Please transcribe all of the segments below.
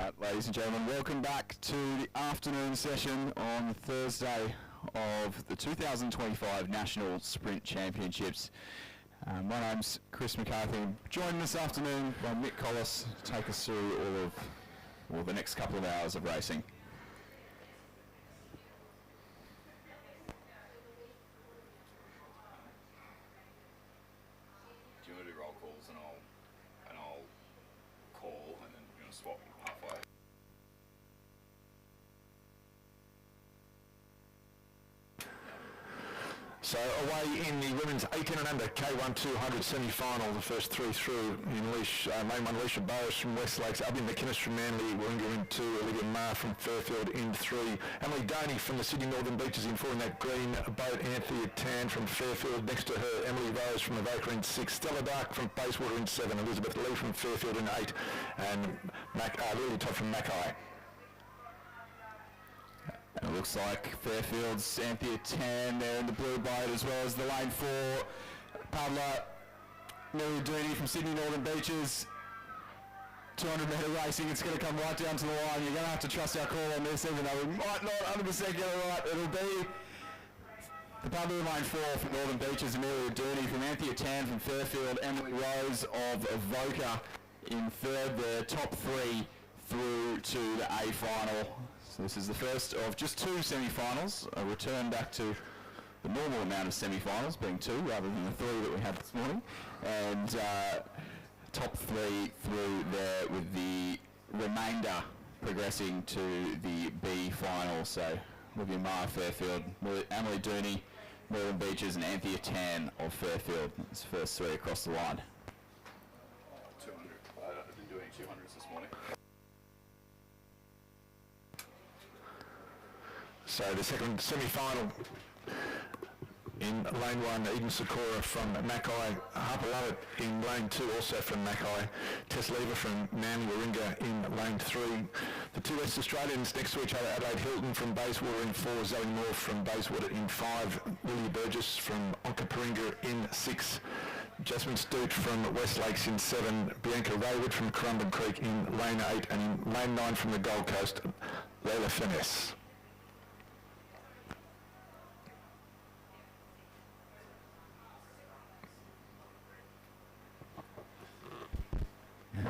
Right, ladies and gentlemen, welcome back to the afternoon session on Thursday of the 2025 National Sprint Championships. My name's Chris McCarthy. I'm joined this afternoon by Mick Collis to take us through all of the next couple of hours of racing. Do you want to do roll calls and I'll call and then you're going to swap halfway? So away in the women's 18 and under K1 200 semi-final, the first three through in lane one, Alicia Burris from West Lakes, Albion McInnes from Manly, Warringah in two, Olivia Marr from Fairfield in three, Emily Doney from the Sydney Northern Beaches in four in that green boat, Anthea Tan from Fairfield, next to her Emily Rose from Avoca in six, Stella Dark from Bayswater in seven, Elizabeth Lee from Fairfield in eight, and Lily Todd from Mackay. And it looks like Fairfield's Anthea Tan there in the blue boat, as well as the lane four, Pabla Dooney from Sydney Northern Beaches. 200 metre racing, it's going to come right down to the line. You're going to have to trust our call on this, even though we might not 100% get it right. It'll be the Pabla lane four from Northern Beaches, Amelia Dooney from Anthea Tan from Fairfield, Emily Rose of Avoca in third there. Top three through to the A final. So this is the first of just two semi-finals, a return back to the normal amount of semi-finals, being two rather than the three that we had this morning, and top three through there with the remainder progressing to the B final. So Olivia Marr, Fairfield, Emily Dooney, Northern Beaches, and Anthea Tan of Fairfield. That's the first three across the line. 200. I've been doing 200s this morning. So the second semi-final in lane one, Eden Sakura from Mackay, Harper Lovett in lane two, also from Mackay, Tess Lever from Manly Warringah in lane three. The two West Australians next to each other, Adelaide Hilton from Bayswater in four, Zoe Moore from Bayswater in five, Lily Burgess from Onkaparinga in six, Jasmine Stooch from West Lakes in seven, Bianca Raywood from Currumbin Creek in lane eight, and in lane nine from the Gold Coast, Leila Finesse.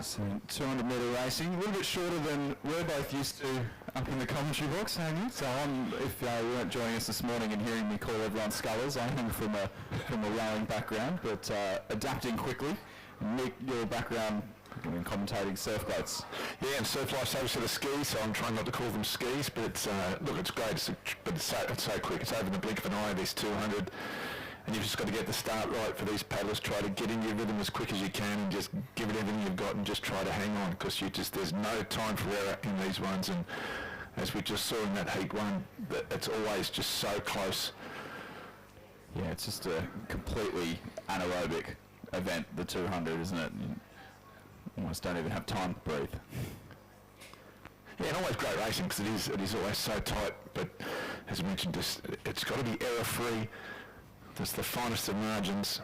So 200 metre racing, a little bit shorter than we're both used to up in the commentary box, hanging. So if you weren't joining us this morning and hearing me call everyone scullers, I am from a rowing background, but adapting quickly. Nick, your background in commentating surf boats. Yeah, and surf life savers for the skis, so I'm trying not to call them skis, but it's look, it's great, but it's so quick. It's over in the blink of an eye, this 200. And you've just got to get the start right for these paddlers. Try to get in your rhythm as quick as you can and just give it everything you've got and just try to hang on, because there's no time for error in these ones. And as we just saw in that heat one, it's always just so close. Yeah, it's just a completely anaerobic event, the 200, isn't it? You almost don't even have time to breathe. Yeah, and always great racing because it is always so tight. But as I mentioned, it's got to be error-free. That's the finest of margins.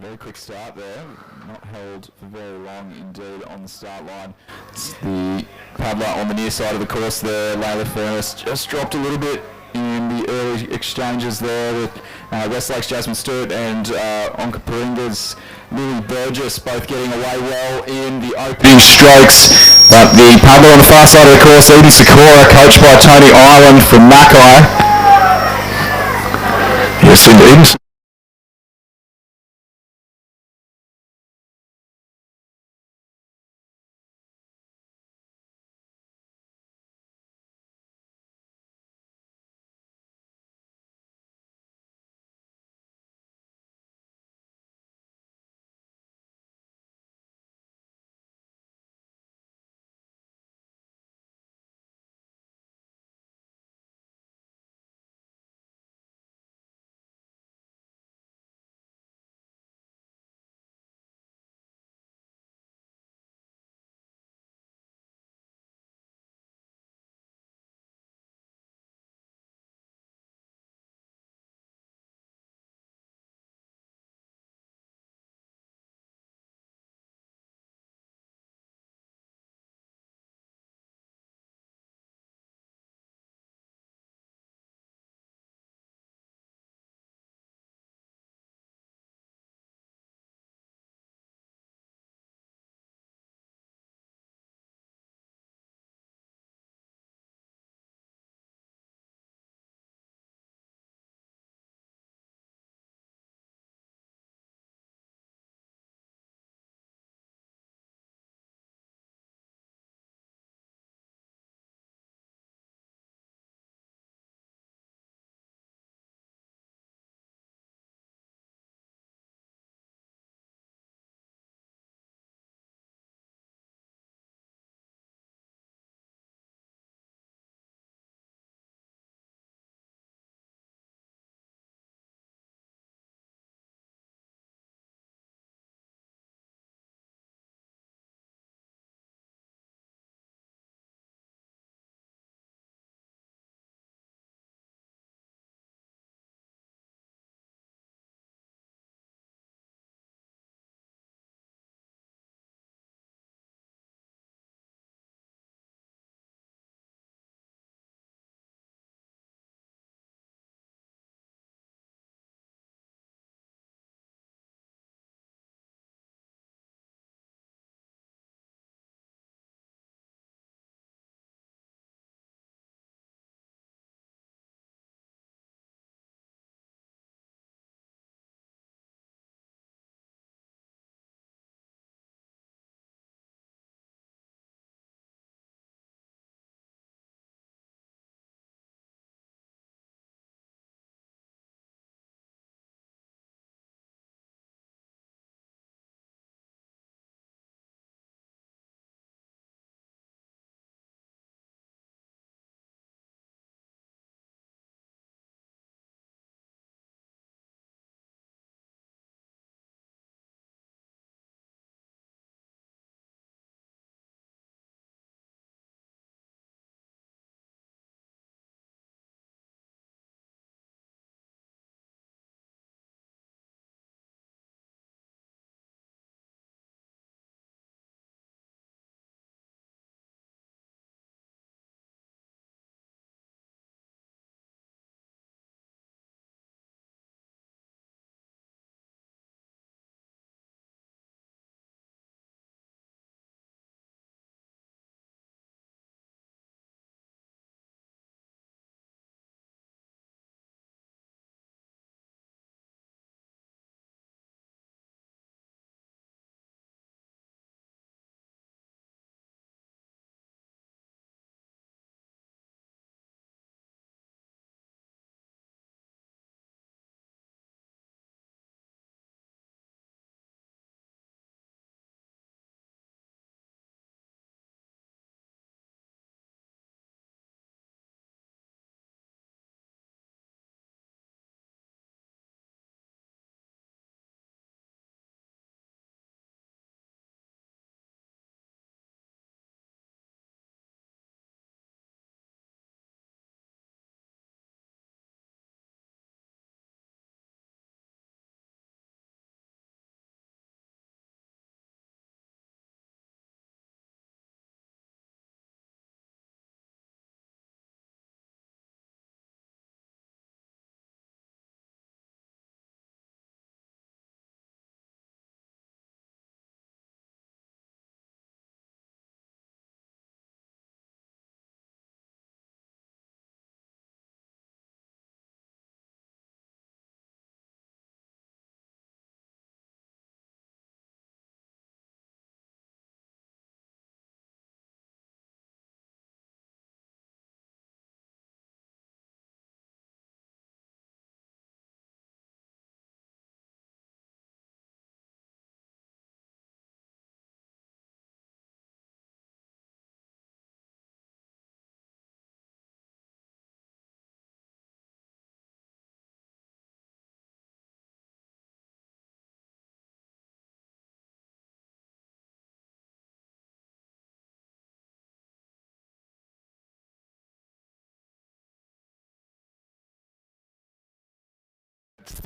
very quick start there, not held for very long indeed on the start line. It's the paddler on the near side of the course there, Layla Furness, just dropped a little bit in the early exchanges there with Westlake's Jasmine Stewart and Onka Paringa's Lily Burgess both getting away well in the opening strokes. But the paddler on the far side of the course, Eden Sakura, coached by Tony Ireland from Mackay. Yes, indeed.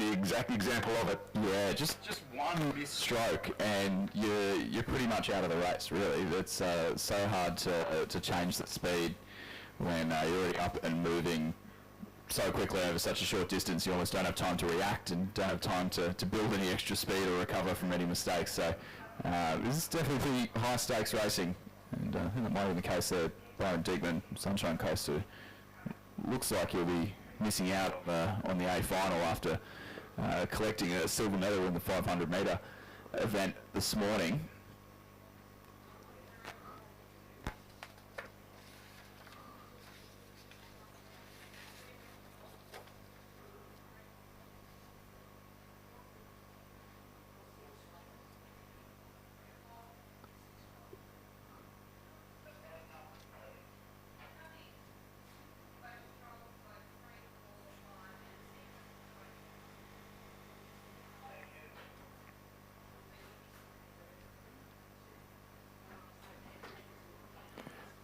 the exact example of it. Yeah, just one missed stroke and you're pretty much out of the race, really. It's so hard to change the speed when you're already up and moving so quickly over such a short distance. You almost don't have time to react and don't have time to build any extra speed or recover from any mistakes. So this is definitely high stakes racing, and I think that might have been the case there. Byron Diekman, Sunshine Coast, who looks like he'll be missing out on the A final after collecting a silver medal in the 500 metre event this morning.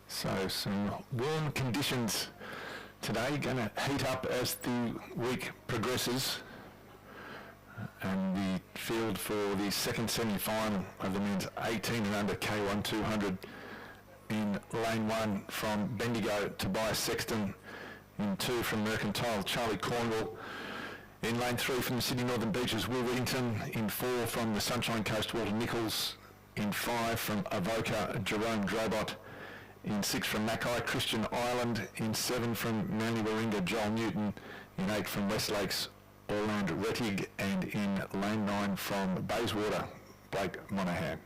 So some warm conditions today, going to heat up as the week progresses. And the field for the second semi-final of the men's 18 and under K1 200 in lane 1 from Bendigo, Tobias Sexton. In 2 from Mercantile, Charlie Cornwall. In lane 3 from the Sydney Northern Beaches, Will Whittington. In 4 from the Sunshine Coast, Walter Nichols. In 5 from Avoca, Jerome Drobot. In 6 from Mackay, Christian Ireland. In 7 from Manly Warringah, Joel Newton. In 8 from West Lakes, Orland Rettig. And in lane 9 from Bayswater, Blake Monahan.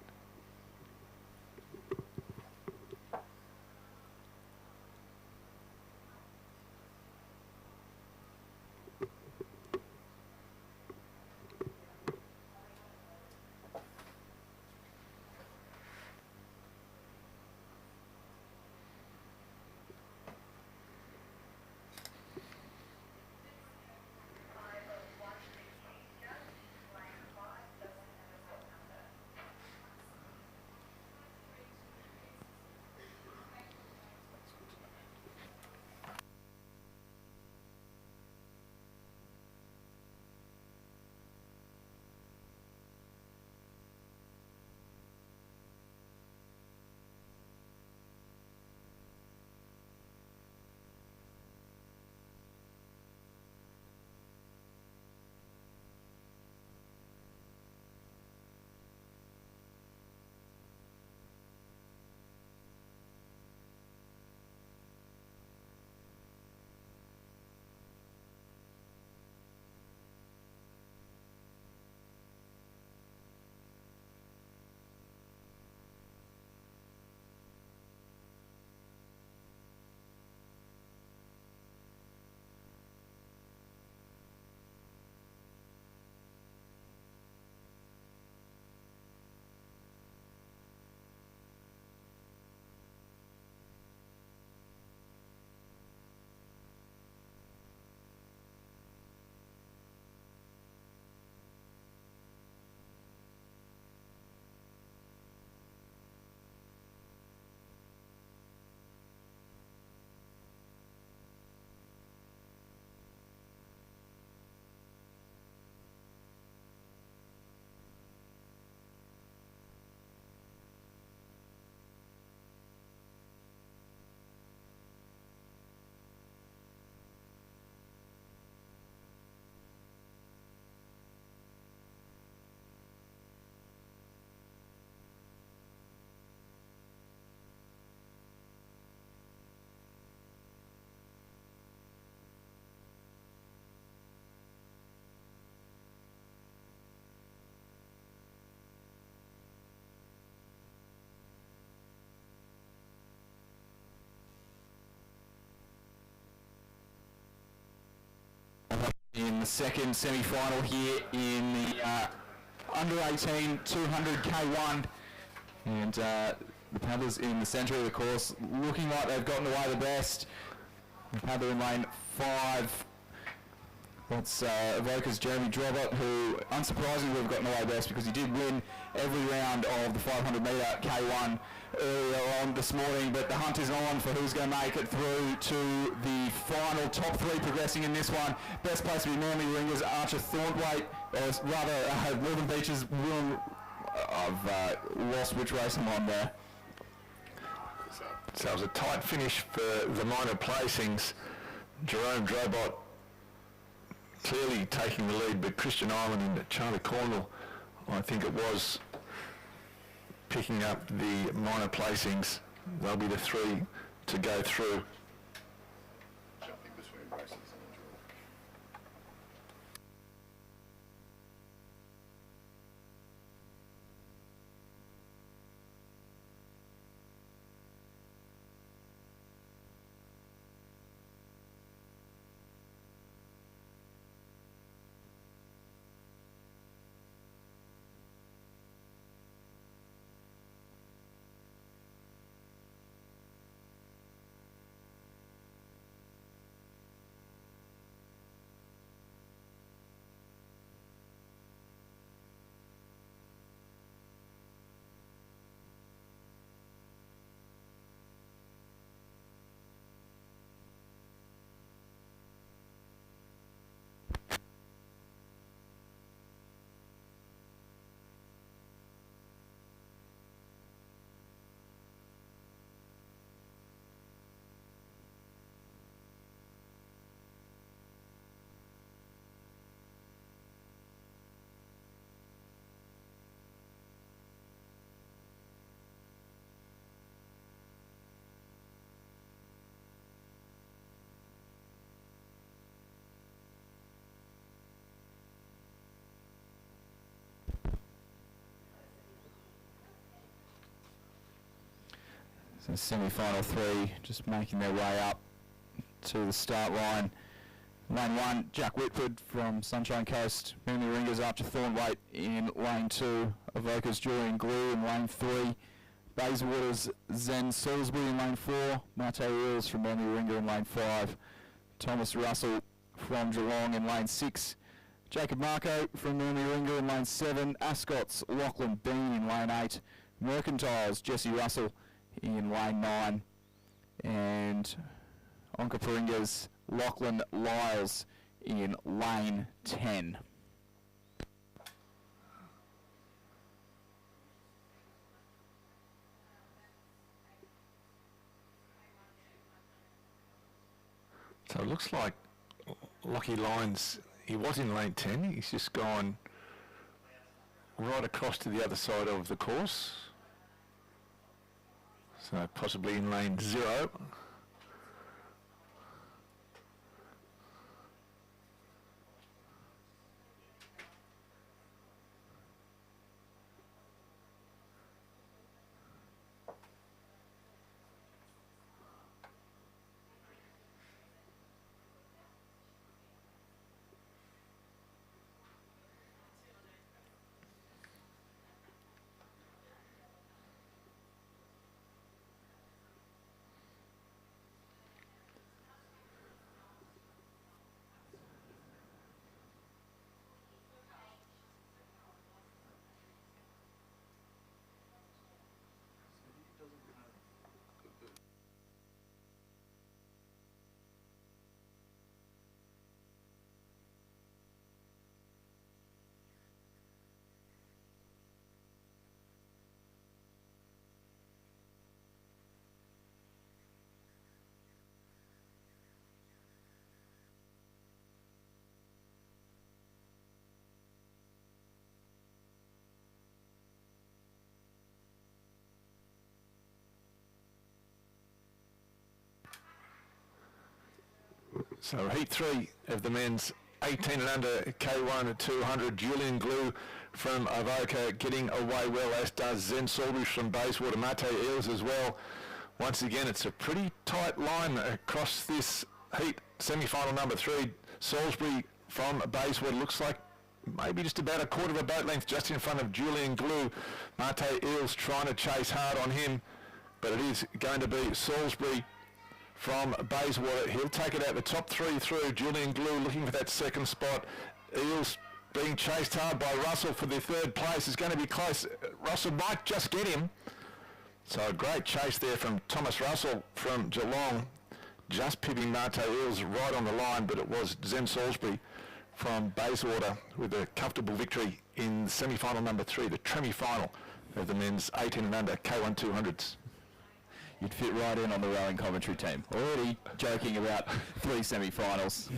In the second semi-final here in the under 18 200 K1, and the paddlers in the centre of the course looking like they've gotten away the best. The paddler in lane 5, That's Evoca's Jeremy Drobot, who unsurprisingly we've gotten away best because he did win every round of the 500 metre K1 earlier on this morning, but the hunt is on for who's going to make it through to the final. Top three progressing in this one. Best place to be Manly Ringers, Archer Thornthwaite, or rather Northern Beaches. I've lost which race I'm on there. So it was a tight finish for the minor placings. Jerome Drobot clearly taking the lead, but Christian Island and Charlie Cornwall, I think it was, picking up the minor placings. They'll be the three to go through. Jumping between races and a draw. So semi-final three just making their way up to the start line. Lane 1, Jack Whitford from Sunshine Coast. Manly Ringers Archer Thornthwaite in lane 2. Evoca's Julian Glue in lane 3. Bayswater's Zen Salisbury in lane 4. Mate Eels from Manly Ringer in lane 5. Thomas Russell from Geelong in lane 6. Jacob Marco from Manly Ringer in lane 7. Ascot's Lachlan Bean in lane 8. Mercantile's Jesse Russell in lane 9. And Onkaparinga's Lachlan Lyles in lane 10. So it looks like Lockie Lyons, he was in lane 10, he's just gone right across to the other side of the course. So possibly in lane 0. So heat 3 of the men's 18 and under K1 at 200. Julian Glue from Avoca getting away well, as does Zen Salisbury from Bayswater. Mate Eels as well. Once again, it's a pretty tight line across this heat. Semi-final number 3, Salisbury from Bayswater. Looks like maybe just about a quarter of a boat length just in front of Julian Glue. Mate Eels trying to chase hard on him, but it is going to be Salisbury from Bayswater. He'll take it out the top 3 through. Julian Glue looking for that second spot. Eels being chased hard by Russell for the third place. Is going to be close. Russell might just get him. So a great chase there from Thomas Russell from Geelong. Just pipping Mate Eels right on the line, but it was Zem Salisbury from Bayswater with a comfortable victory in semi-final number 3, the tremi-final of the men's 18 and under K1 200s. You'd fit right in on the rowing commentary team. Already joking about 3 semi-finals.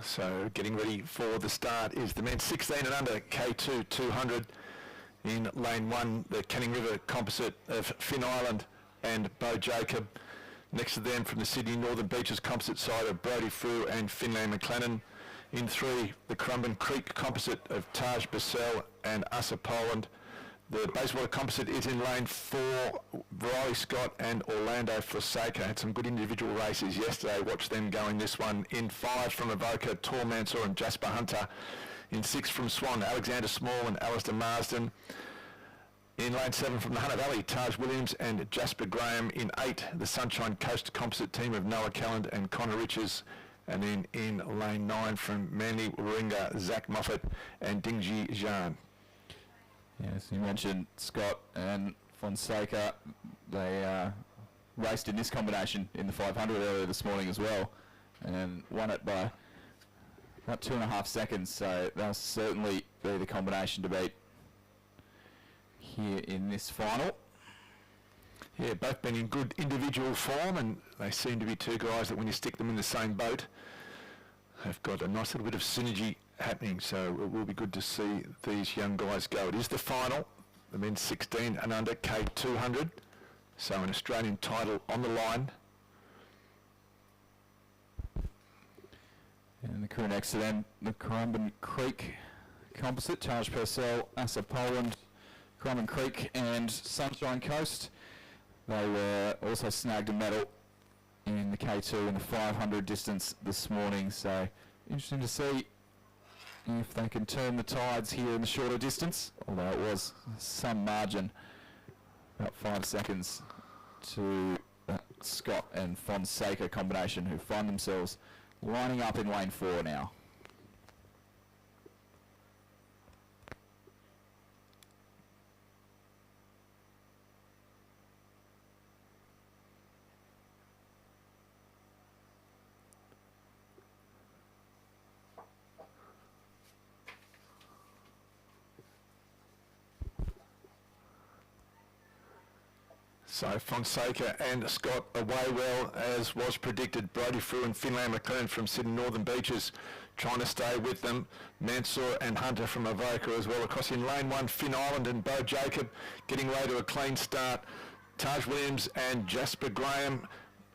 So getting ready for the start is the men 16 and under K2 200 in lane 1, the Canning River composite of Finn Island and Bo Jacob. Next to them from the Sydney Northern Beaches composite side of Brodie Frew and Finlay McLennan. In 3, the Currumbin Creek composite of Taj Bassell and Asa Poland. The Bayswater composite is in lane 4, Riley Scott and Orlando Fonseca. Had some good individual races yesterday. Watch them going this one. In 5 from Avoca, Tor Mansour and Jasper Hunter. In 6 from Swan, Alexander Small and Alistair Marsden. In lane 7 from the Hunter Valley, Taj Williams and Jasper Graham. In 8, the Sunshine Coast composite team of Noah Calland and Connor Riches. And then in lane 9 from Manly Warringah, Zach Moffat and Dingji Zhan. Yes, you mentioned Scott and Fonseca. They raced in this combination in the 500 earlier this morning as well and won it by about 2.5 seconds. So they'll certainly be the combination to beat here in this final. Yeah, both been in good individual form, and they seem to be 2 guys that when you stick them in the same boat have got a nice little bit of synergy happening, so it will be good to see these young guys go. It is the final, the men's 16 and under K200, so an Australian title on the line. And the crew next to them, the Currumbin Creek composite, Taj Purcell, Asa Poland, Currumbin Creek and Sunshine Coast. They were also snagged a medal in the K2 in the 500 distance this morning, so interesting to see if they can turn the tides here in the shorter distance, although it was some margin, about 5 seconds to that Scott and Fonseca combination, who find themselves lining up in lane 4 now. So Fonseca and Scott away well, as was predicted. Brodie Frew and Finlay McLennan from Sydney Northern Beaches trying to stay with them. Mansour and Hunter from Avoca as well. Across in lane 1, Finn Island and Bo Jacob getting away to a clean start. Taj Williams and Jasper Graham,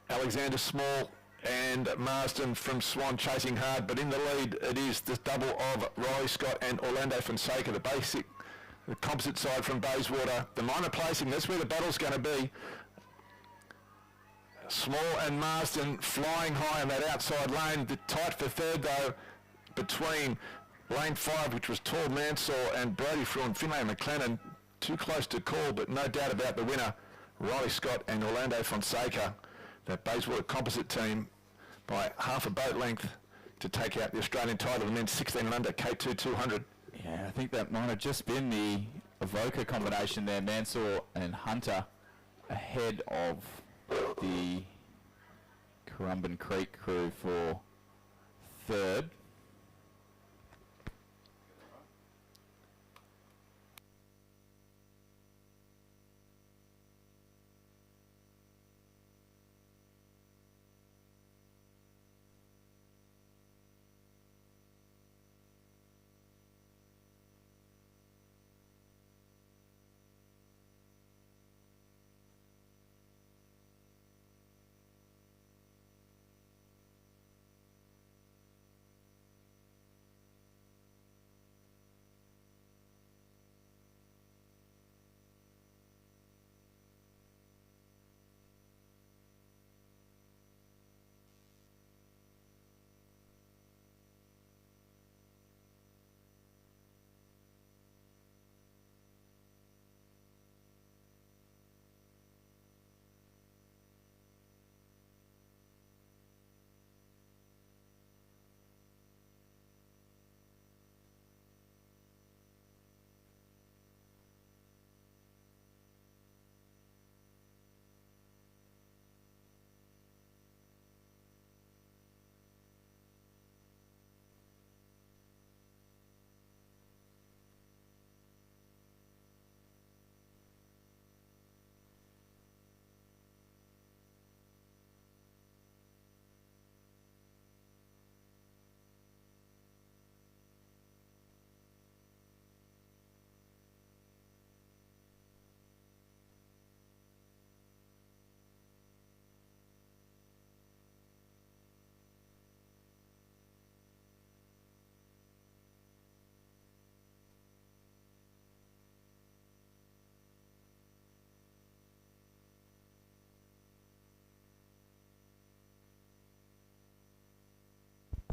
Alexander Small and Marsden from Swan chasing hard, but in the lead it is the double of Riley Scott and Orlando Fonseca, the composite side from Bayswater. The minor placing, that's where the battle's going to be. Small and Marsden flying high in that outside lane. The tight for third though between lane 5, which was Tor Mansour and Brodie Frew and Finlay McLennan. Too close to call, but no doubt about the winner, Riley Scott and Orlando Fonseca. That Bayswater composite team by half a boat length to take out the Australian title, the men's 16 and under K2 200. Yeah, I think that might have just been the Avoca combination there, Mansour and Hunter, ahead of the Currumbin Creek crew for third.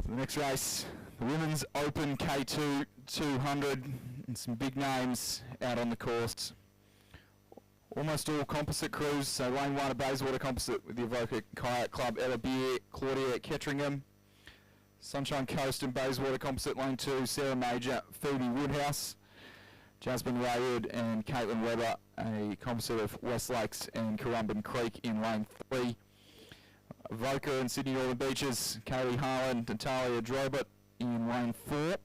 The next race, the Women's Open K2 200, and some big names out on the course. Almost all composite crews, so lane 1 a Bayswater composite with the Evoca Kayak Club, Ella Beer, Claudia Ketteringham. Sunshine Coast and Bayswater composite, lane 2, Sarah Major, Phoebe Woodhouse. Jasmine Raywood and Caitlin Webber, a composite of West Lakes and Currumbin Creek in lane 3. Evoca and Sydney Northern Beaches, Kaylee Harlan, Natalia Drobert in lane 4.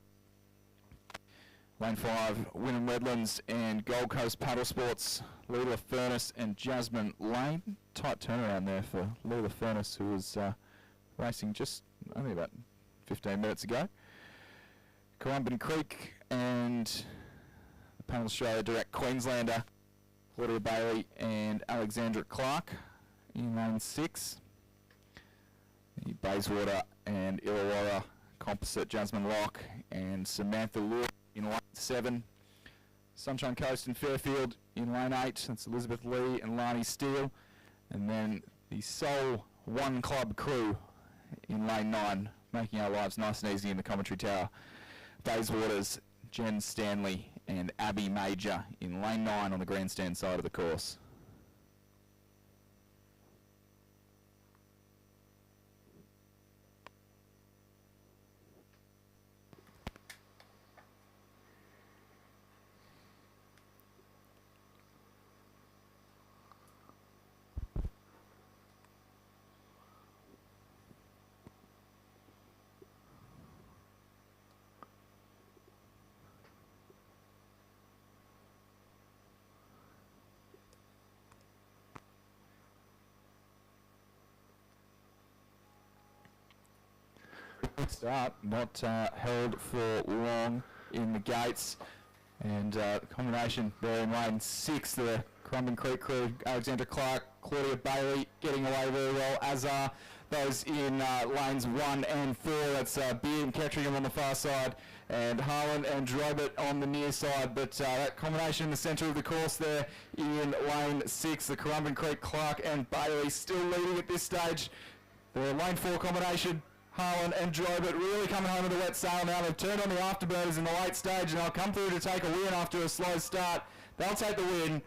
Lane 5, Wynnum Redlands and Gold Coast Paddle Sports, Leela Furness and Jasmine Lane. Tight turnaround there for Leela Furness, who was racing just only about 15 minutes ago. Currumbin Creek and the Panel Australia Direct Queenslander, Claudia Bailey and Alexandra Clark in lane 6. The Bayswater and Illawarra composite, Jasmine Locke and Samantha Lure in lane 7. Sunshine Coast and Fairfield in lane 8. That's Elizabeth Lee and Lani Steele. And then the sole one club crew in lane 9, making our lives nice and easy in the commentary tower. Bayswater's Jen Stanley and Abby Major in lane 9 on the grandstand side of the course. Start, not held for long in the gates, and combination there in lane 6, the Currumbin Creek crew, Alexandra Clark, Claudia Bailey getting away very well, as are those in lanes 1 and 4. That's Beard and Ketteringham on the far side, and Harlan and Drobert on the near side, but that combination in the centre of the course there in lane 6, the Currumbin Creek, Clark and Bailey still leading at this stage. The lane 4 combination, Harlan and Drobert really coming home with a wet sail now. They've turned on the afterburners in the late stage, and they'll come through to take a win after a slow start. They'll take the win.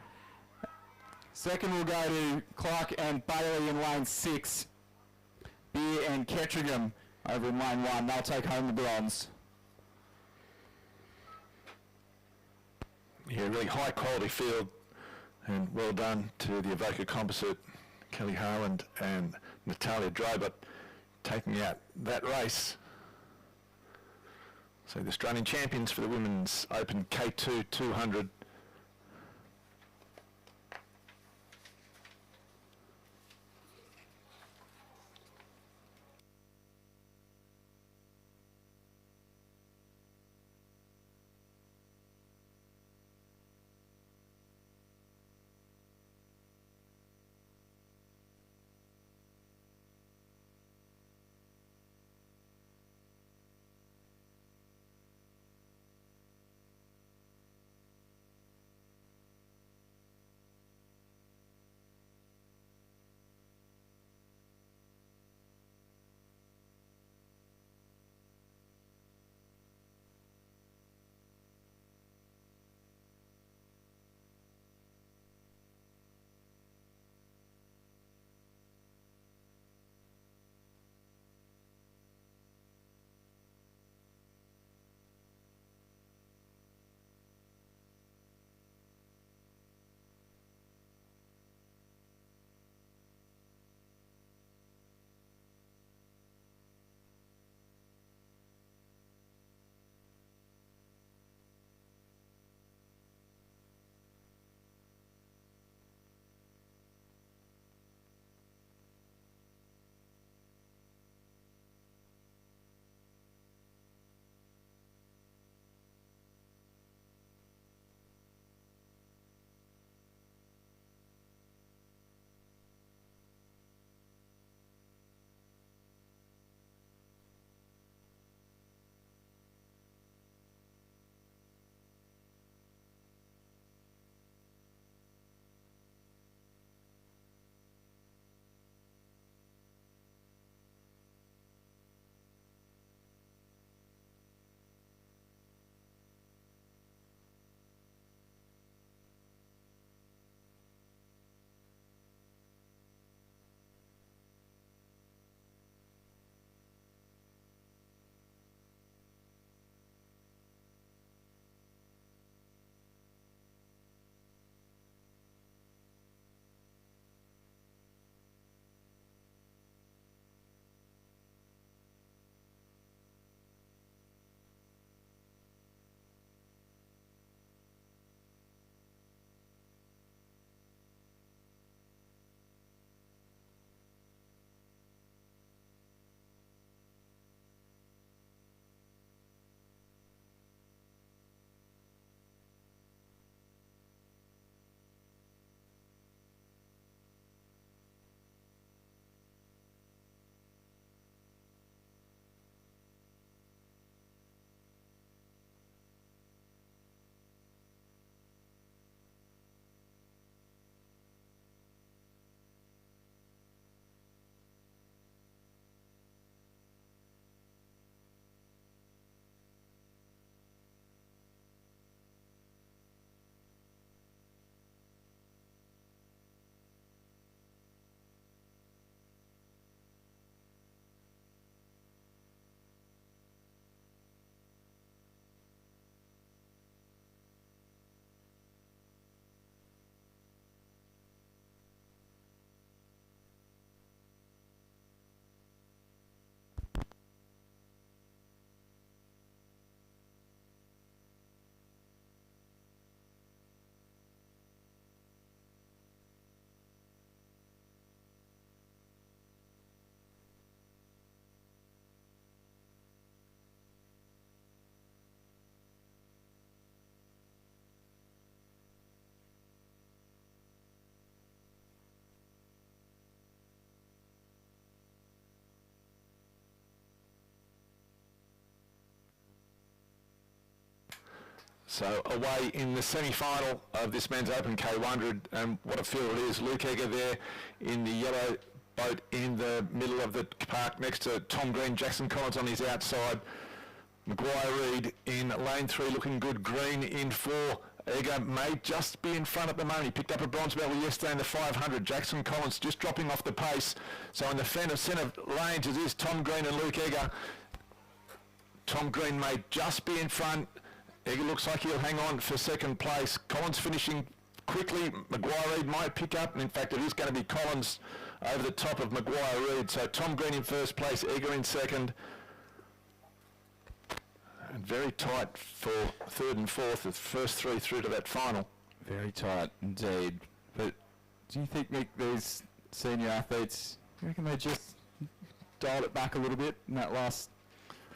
Second will go to Clark and Bailey in lane 6. Beer and Ketteringham over in lane 1. They'll take home the bronze. Yeah, really high quality field And well done to the Avoca Composite, Kelly Harland and Natalia Drobert, taking out that race. So the Australian champions for the Women's Open K2 200. So away in the semi-final of this men's Open K100, and what a field it is. Luke Egger there in the yellow boat in the middle of the park next to Tom Green. Jackson Collins on his outside. Maguire Reid in lane 3 looking good. Green in 4. Egger may just be in front at the moment. He picked up a bronze medal yesterday in the 500. Jackson Collins just dropping off the pace. So in the centre lanes it is Tom Green and Luke Egger. Tom Green may just be in front. Egger looks like he'll hang on for second place. Collins finishing quickly. Maguire Reid might pick up, and in fact it is going to be Collins over the top of Maguire Reid. So Tom Green in first place, Eager in second. And very tight for third and fourth, the first three through to that final. Very tight indeed. But do you think, Mick, these senior athletes, you reckon they just dialed it back a little bit in that last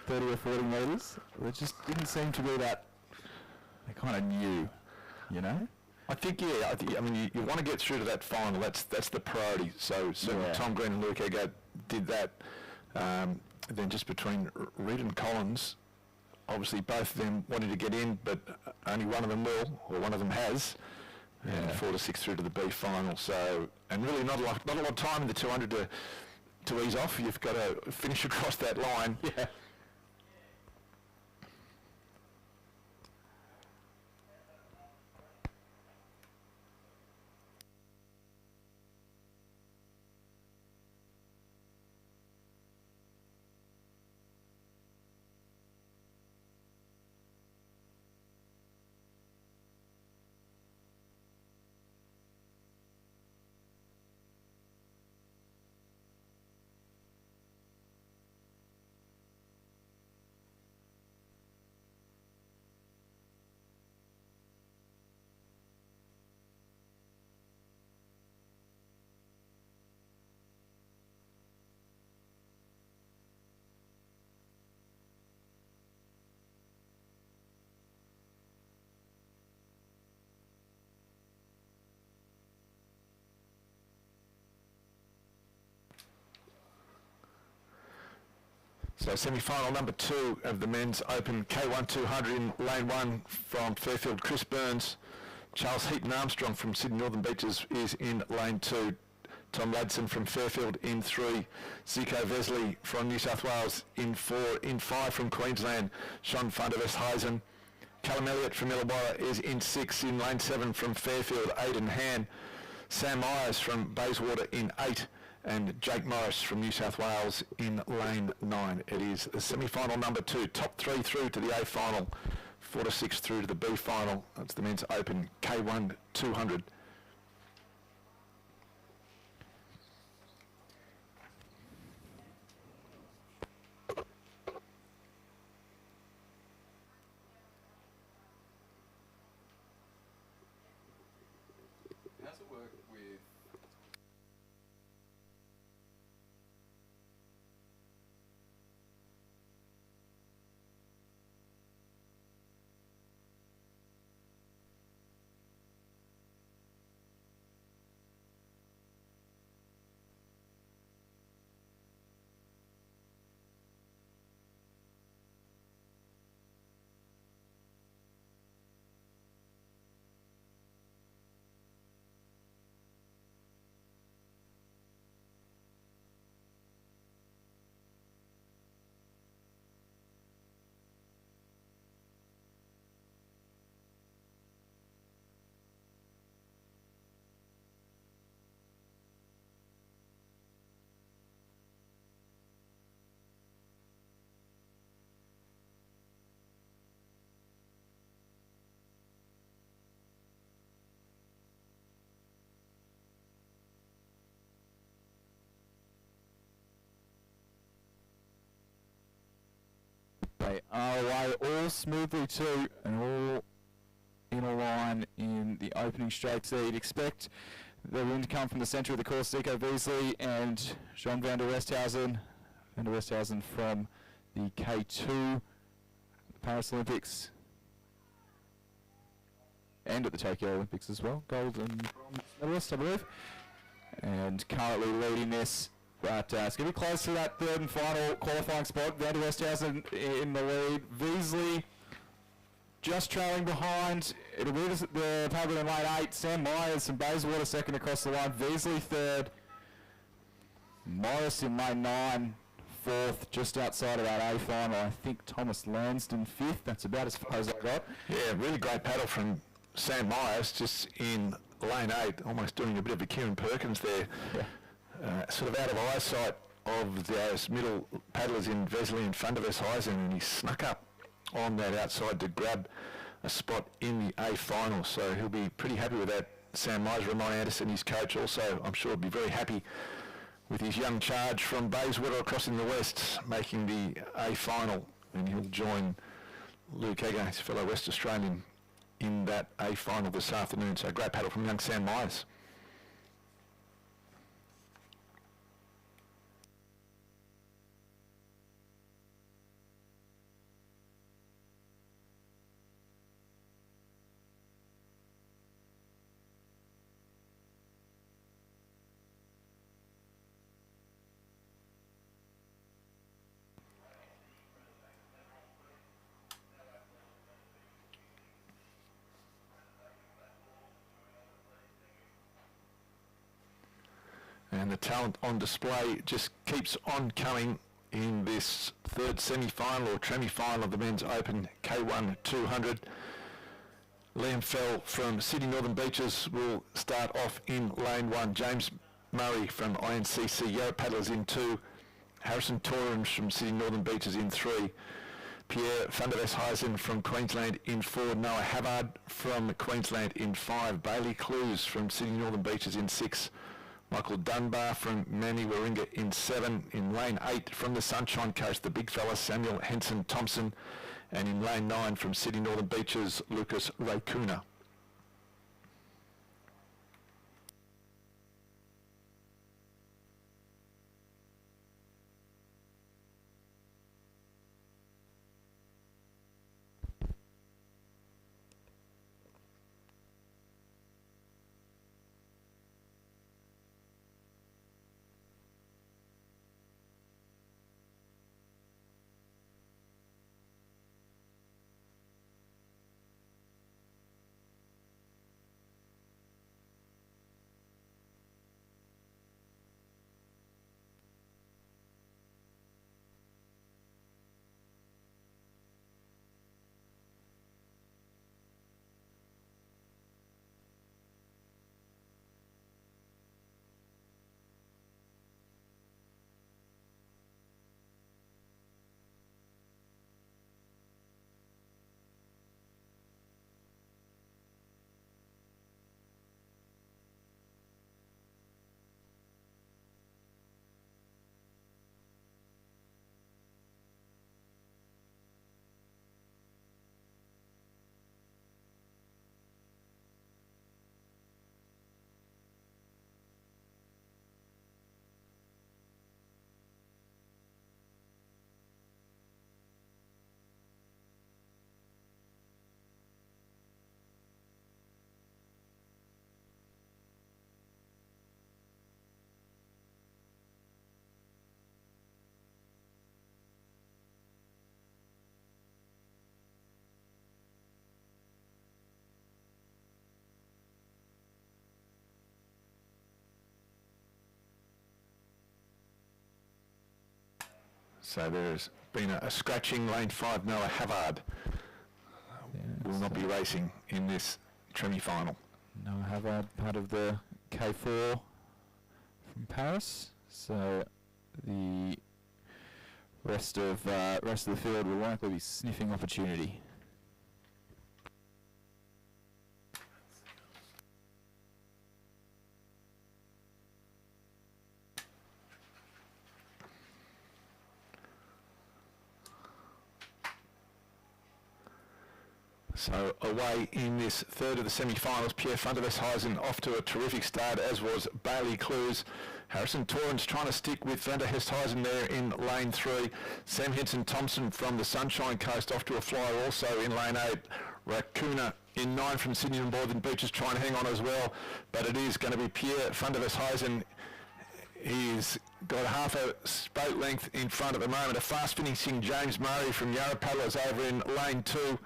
30 or 40 metres? It just didn't seem to be that they kind of knew, you know? I think, yeah, I mean, you want to get through to that final. That's the priority. So Yeah. Tom Green and Luke Eggert did that. Then just between Reid and Collins, obviously both of them wanted to get in, but only one of them will, or one of them has. And Yeah. 4 to 6 through to the B final. So, and really not a lot of time in the 200 to ease off. You've got to finish across that line. Yeah. So semi-final number 2 of the men's open K1 200 in lane 1 from Fairfield, Chris Burns. Charles Heaton Armstrong from Sydney Northern Beaches is in lane 2. Tom Ladson from Fairfield in 3. Zico Vesley from New South Wales in 4. In 5 from Queensland, Sean van der Westhuizen. Callum Elliott from Illawarra is in 6. In lane 7 from Fairfield, Aidan Han. Sam Myers from Bayswater in 8. And Jake Morris from New South Wales in lane 9. It is the semi-final number 2. Top 3 through to the A final. 4 to 6 through to the B final. That's the men's open K1 200. How's it work with They are away all smoothly too, and all in a line in the opening straight. So you'd expect the wind to come from the centre of the course. Zico Veasley and Jean van der Westhuizen. Van der Westhuizen from the K2 Paris Olympics and at the Tokyo Olympics as well. Gold and bronze medalist, I believe. And currently leading this. But it's going to be close to that third and final qualifying spot. Van der Westhuizen in the lead. Veasley just trailing behind. It'll be the Pablo in lane 8. Sam Myers from Bayswater second across the line. Veasley third. Morris in lane 9. Fourth, just outside of that A final. I think Thomas Lansdon fifth. That's about as far as I got. Yeah, really great paddle from Sam Myers, just in lane 8, almost doing a bit of a Kieran Perkins there. Yeah. Sort of out of eyesight of those middle paddlers in Vesley and van der Westhuizen, and he snuck up on that outside to grab a spot in the A final. So he'll be pretty happy with that Sam Miser, Ron Anderson, his coach, also, I'm sure, will be very happy with his young charge from Bayswater across in the west, making the A final, and he'll join Luke Egger, his fellow West Australian, in that A final this afternoon. So great paddle from young Sam Myers. And the talent on display just keeps on coming in this third semi-final or tremi-final of the Men's Open K1 200. Liam Fell from Sydney Northern Beaches will start off in lane 1. James Murray from INCC Yarra Paddlers in 2. Harrison Torrens from Sydney Northern Beaches in 3. Pierre van der Westhuizen from Queensland in 4. Noah Havard from Queensland in 5. Bailey Clues from Sydney Northern Beaches in 6. Michael Dunbar from Manly Warringah in 7. In lane 8 from the Sunshine Coast, the big fella Samuel Henson Thompson. And in lane 9 from Sydney Northern Beaches, Lucas Raikuna. So there's been a scratching. Lane 5, Noah Havard will not be racing in this tremi-final. Noah Havard, part of the K4 from Paris. So the rest of the field will likely be sniffing opportunity. So away in this third of the semi-finals, Pierre van der Westhuizen off to a terrific start, as was Bailey Clues. Harrison Torrens trying to stick with van der Westhuizen there in lane 3. Sam Henson Thompson from the Sunshine Coast off to a flyer also in lane 8. Racuna in 9 from Sydney and Northern Beaches trying to hang on as well. But it is going to be Pierre van der Westhuizen. He's got half a boat length in front at the moment. A fast finishing James Murray from Yarra Paddlers over in lane 2.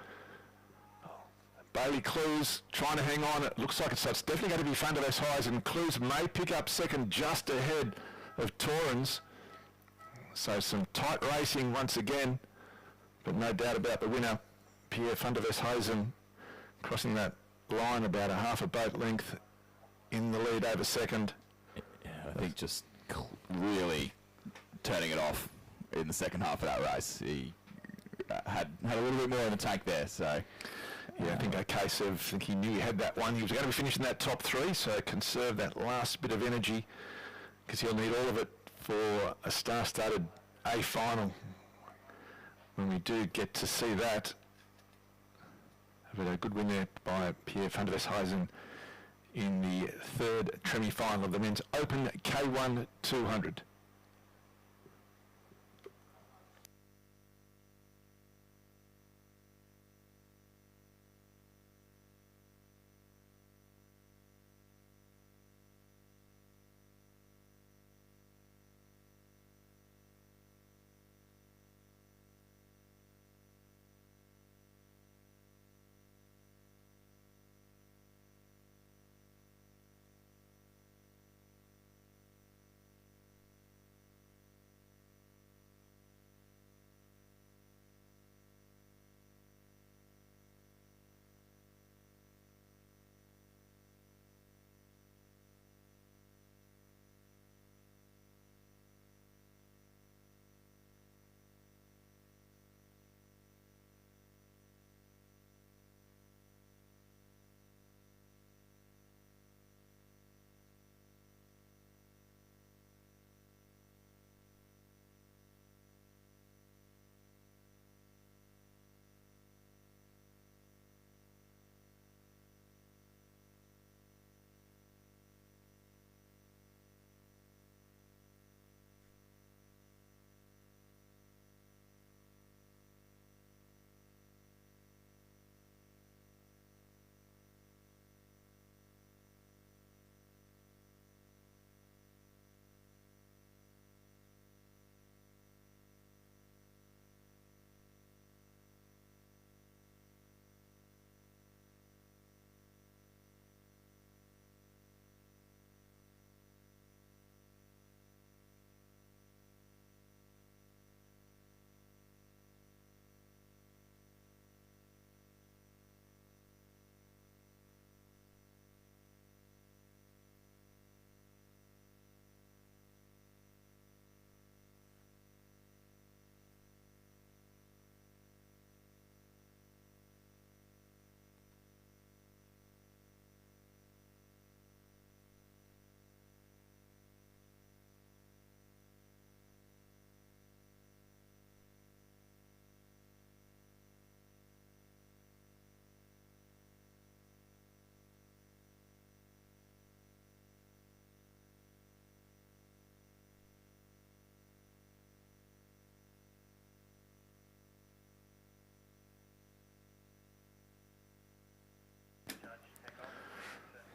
Bailey Clues trying to hang on. It looks like it's definitely going to be van der Westhuizen. Clues may pick up second just ahead of Torrens. So some tight racing once again, but no doubt about the winner, Pierre van der Westhuizen, crossing that line about a half a boat length in the lead over second. Yeah, I think just really turning it off in the second half of that race. He had a little bit more in the tank there, so... Yeah, I think I think he knew he had that one. He was going to be finishing that top three, so conserve that last bit of energy because he'll need all of it for a star-studded A final when we do get to see that. But a good win there by Pierre van der Westhuizen in the third semi-final of the men's Open K1 200.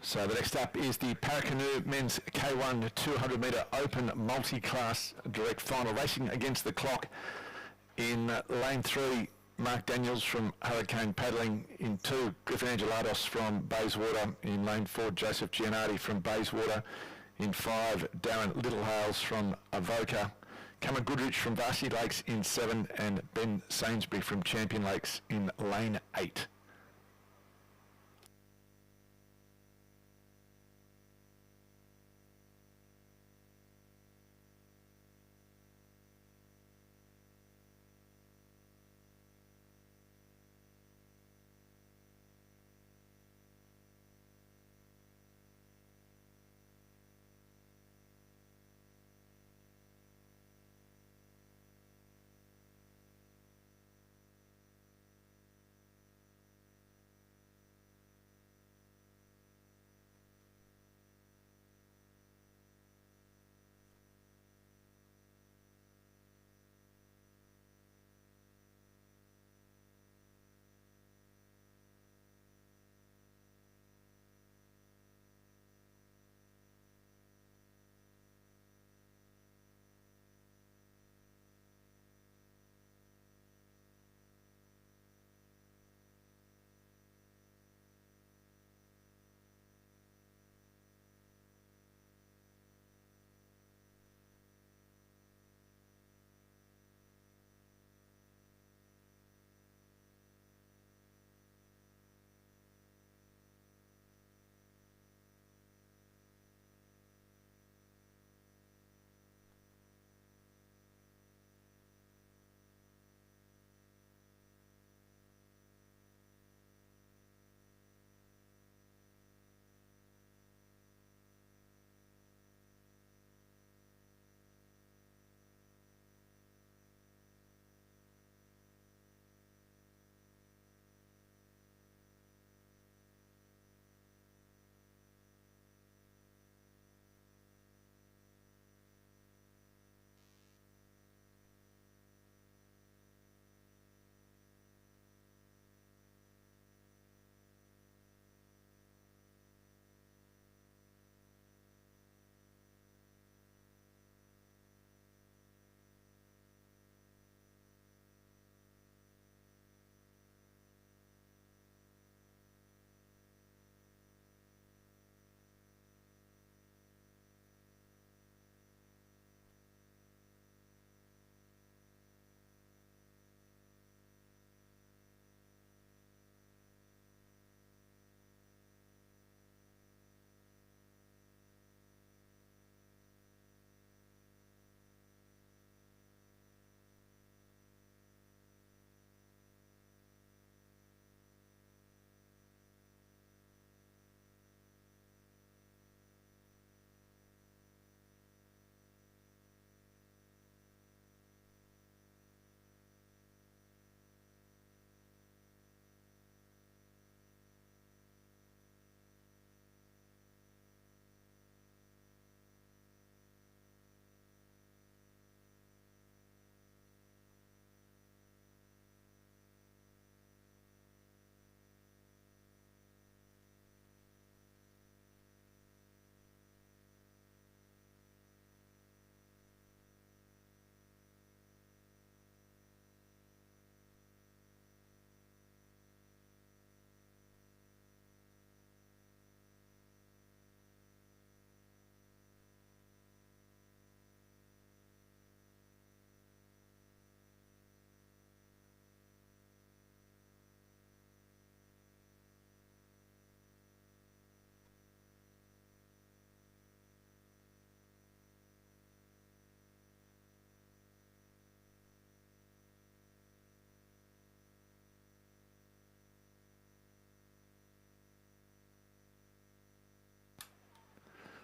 So the next up is the Canoe men's K1 200 metre open multi-class direct final. Racing against the clock in lane 3, Mark Daniels from Hurricane Paddling. In 2, Griffin Angelatos from Bayswater. In lane 4, Joseph Gianardi from Bayswater. In 5, Darren Littlehales from Avoca. Cameron Goodrich from Varsity Lakes in 7, and Ben Sainsbury from Champion Lakes in lane 8.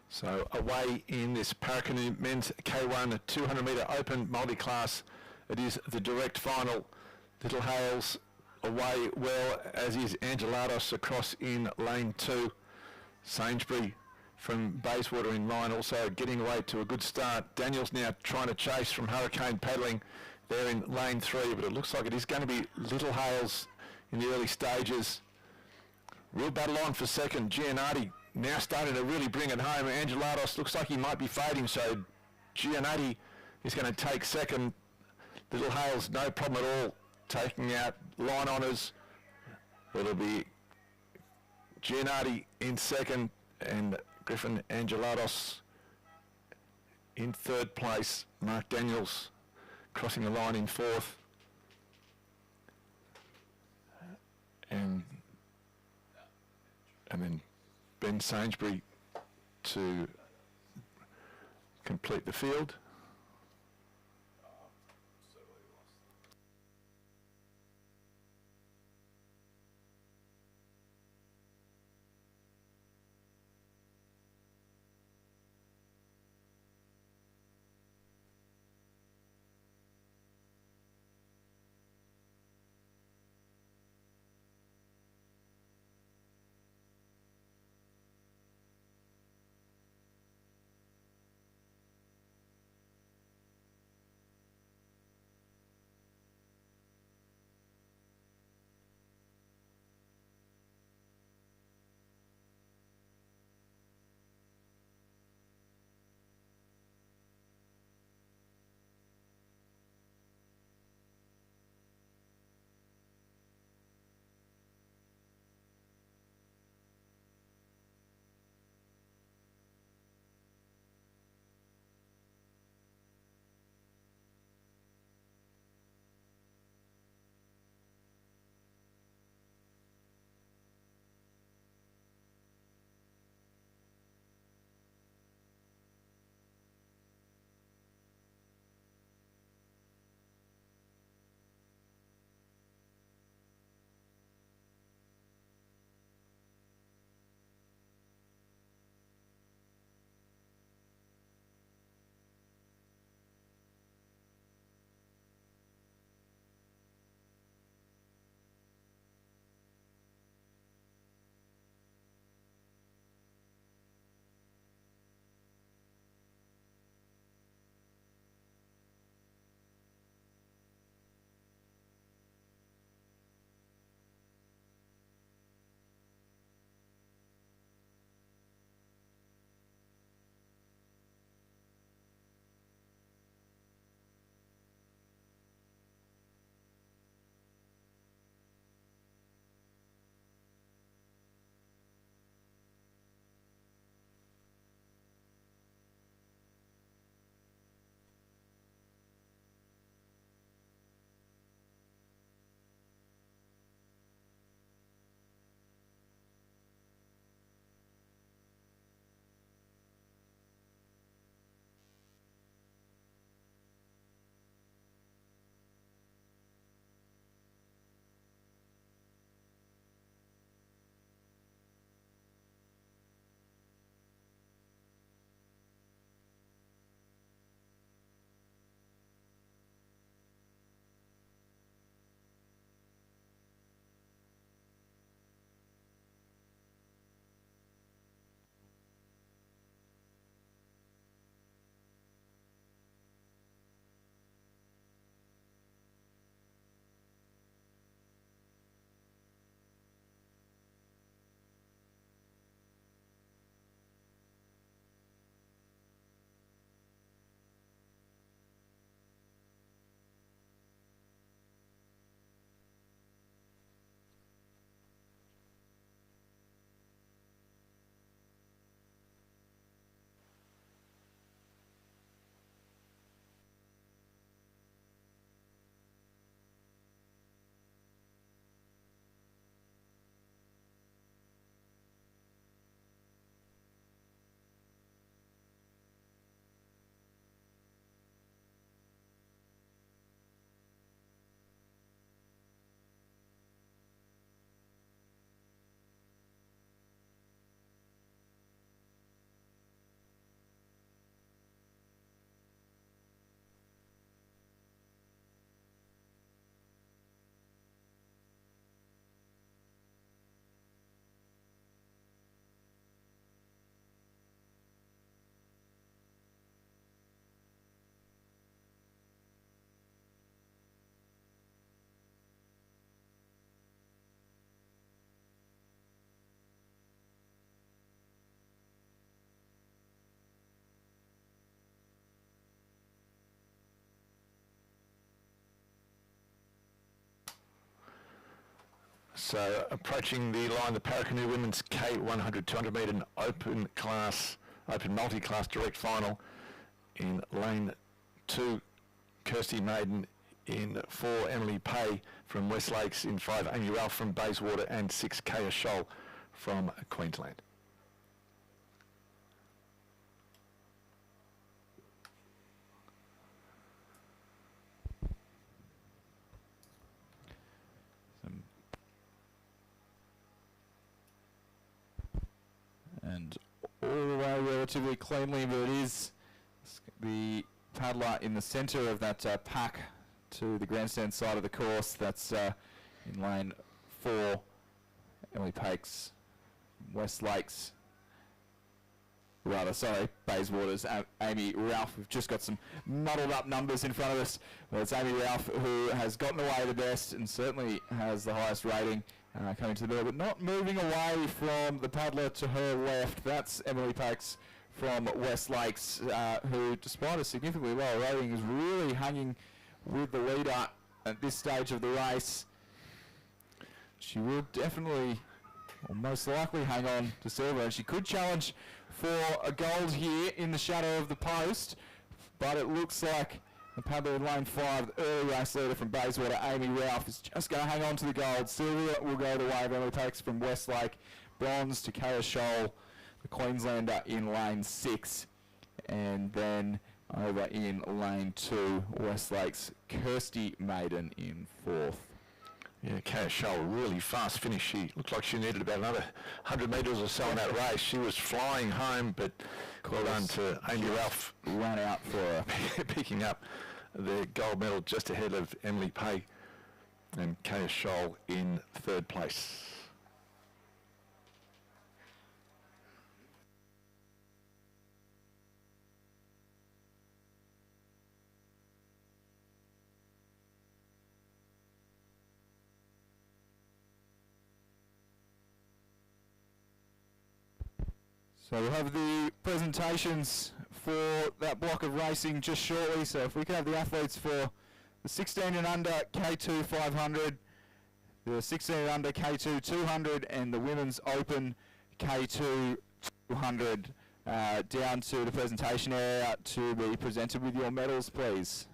So away in this Paracanoe men's K1 200 metre open multi-class, it is the direct final. Little Hales away well, as is Angelatos across in lane 2. Sainsbury from Bayswater in line, also getting away to a good start. Daniel's now trying to chase from Hurricane paddling there in lane 3, but it looks like it is going to be Little Hales in the early stages. Real battle on for second. Giannotti now starting to really bring it home. Angelatos looks like he might be fading, so Giannotti is going to take second. Little Hales, no problem at all, taking out line honours. It'll be Giannotti in second and Griffin Angelatos in third place. Mark Daniels crossing the line in fourth. And then Ben Sainsbury to complete the field. So approaching the line, the Paracanoe Women's K100 200 metre open multi-class direct final in lane 2, Kirsty Maiden in 4, Emily Pay from West Lakes in 5, Amy Ralph from Bayswater and 6, Kaya Scholl from Queensland. And all the way relatively cleanly, but it is the paddler in the centre of that pack to the grandstand side of the course. That's in lane 4, Emily Pakes, West Lakes. Bayswater's Amy Ralph. We've just got some muddled up numbers in front of us. Well, it's Amy Ralph who has gotten away the best and certainly has the highest rating coming to the middle, but not moving away from the paddler to her left. That's Emily Pakes from West Lakes, who, despite a significantly lower rating, is really hanging with the leader at this stage of the race. She will definitely, or most likely, hang on to silver, and she could challenge for a gold here in the shadow of the post, but it looks like the paddler in lane 5, the early race leader from Bayswater, Amy Ralph, is just going to hang on to the gold. Silver will go the way of Emily Pakes from Westlake. Bronze to Kaya Scholl, the Queenslander, in lane 6. And then over in lane 2, Westlake's Kirsty Maiden in 4th. Yeah, Kaya Scholl, really fast finish. She looked like she needed about another 100 metres or so in that race. She was flying home, but well done to Amy Ralph. Ran out for her. Picking up the gold medal just ahead of Emily Pay and Kaya Scholl in 3rd place. So we'll have the presentations for that block of racing just shortly. So if we can have the athletes for the 16 and under K2 500, the 16 and under K2 200, and the women's open K2 200 down to the presentation area to be presented with your medals, please.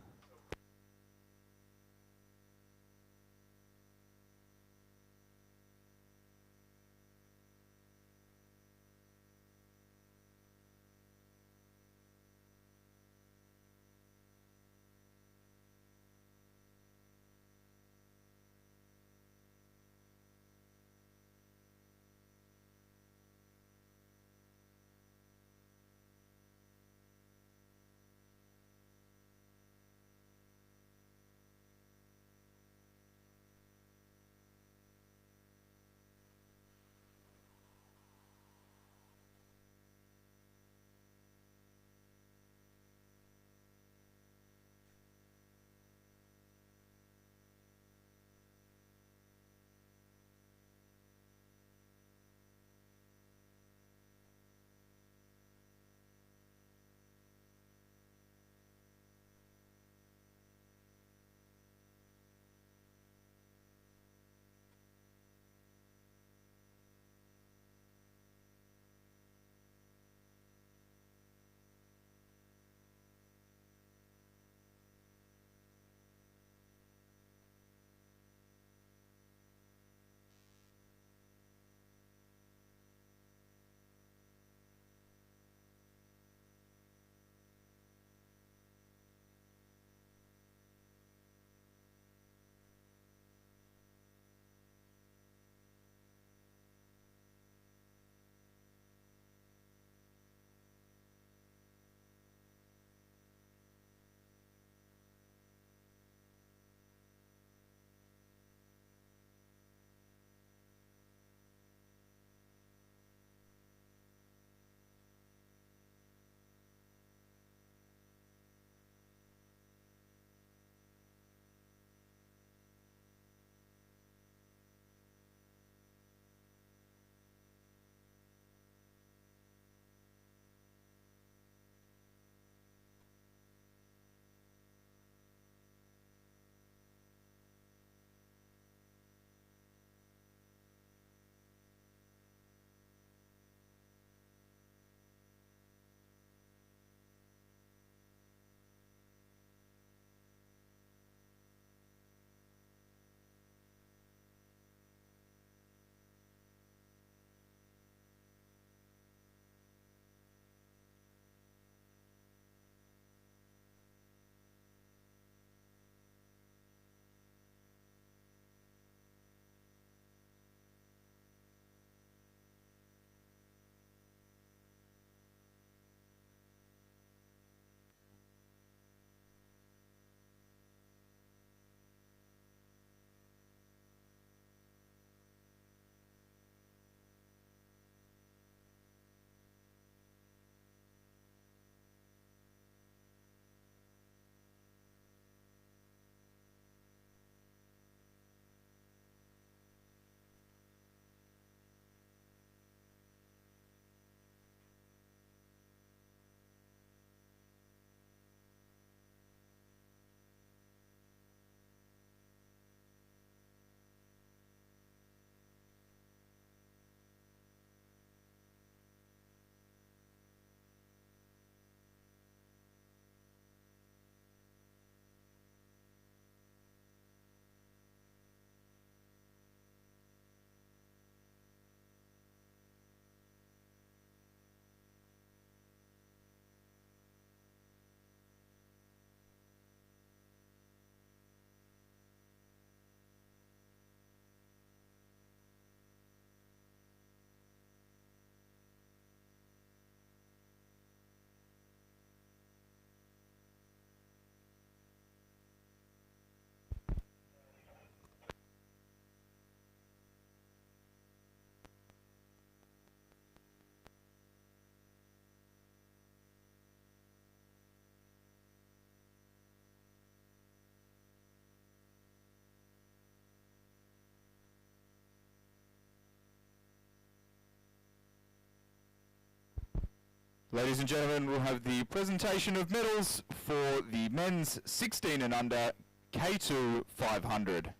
Ladies and gentlemen, we'll have the presentation of medals for the men's 16 and under K2 500.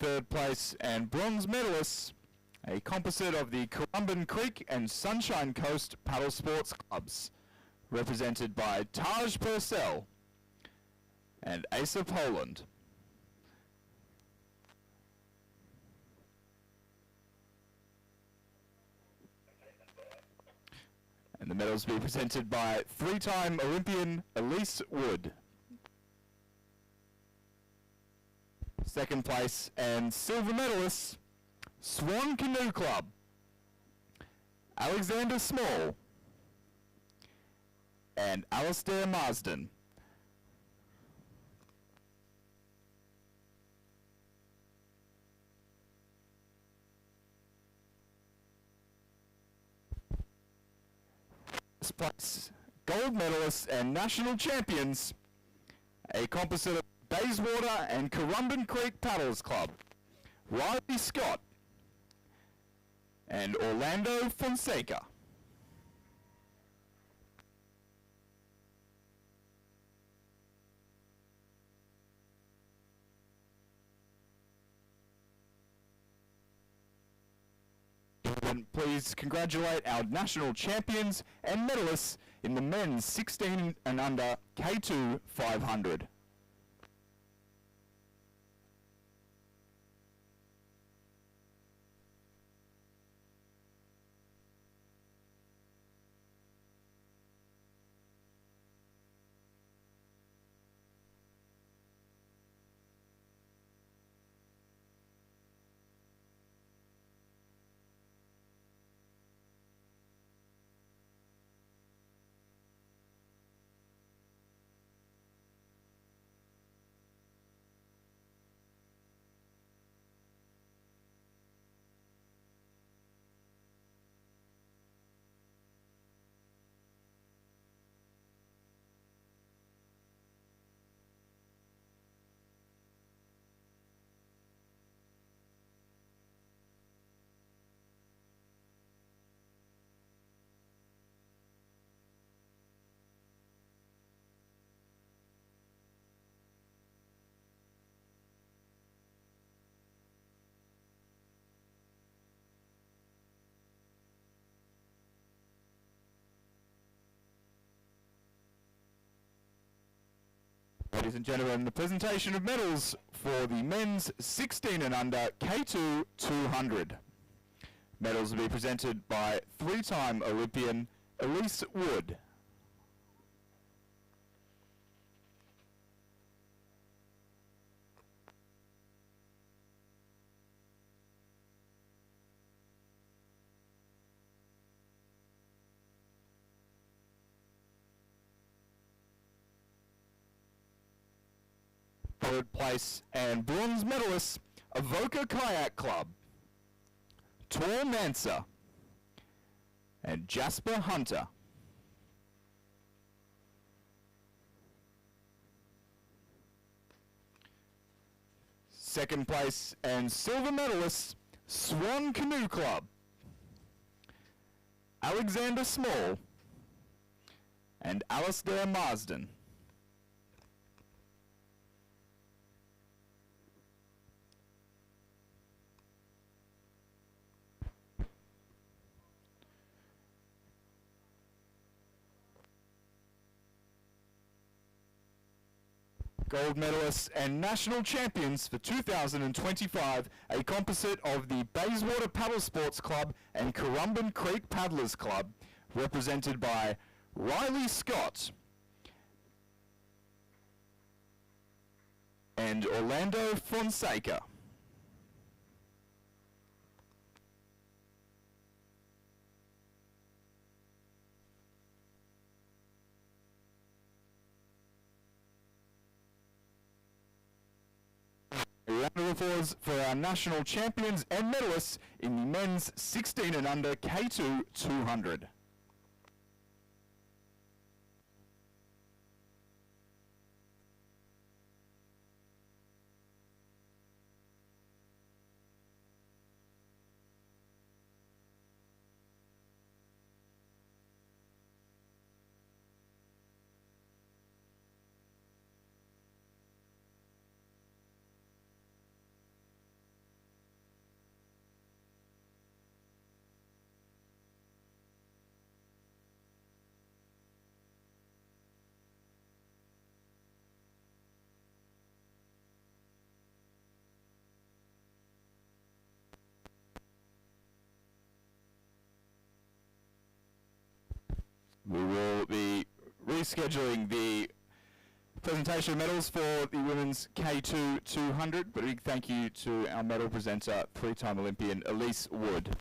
Third place and bronze medalists, a composite of the Currumbin Creek and Sunshine Coast Paddle Sports Clubs, represented by Taj Purcell and Asa Poland. And the medals will be presented by three-time Olympian Elise Wood. Second place and silver medalists, Swan Canoe Club, Alexander Small and Alistair Marsden. First place, gold medalists and national champions, a composite of Bayswater and Currumbin Creek Paddles Club, Riley Scott and Orlando Fonseca. Please congratulate our national champions and medalists in the men's 16 and under K2 500. Ladies and gentlemen, the presentation of medals for the men's 16 and under K2 200. Medals will be presented by three-time Olympian Elise Wood. Third place and bronze medalists, Avoca Kayak Club, Tor Mansa and Jasper Hunter. Second place and silver medalists, Swan Canoe Club, Alexander Small and Alistair Marsden. Gold medalists and national champions for 2025, a composite of the Bayswater Paddle Sports Club and Currumbin Creek Paddlers Club, represented by Riley Scott and Orlando Fonseca. Round of applause for our national champions and medalists in the men's 16 and under K2 200. We will be rescheduling the presentation of medals for the women's K2 200, but a big thank you to our medal presenter, three-time Olympian Elise Wood.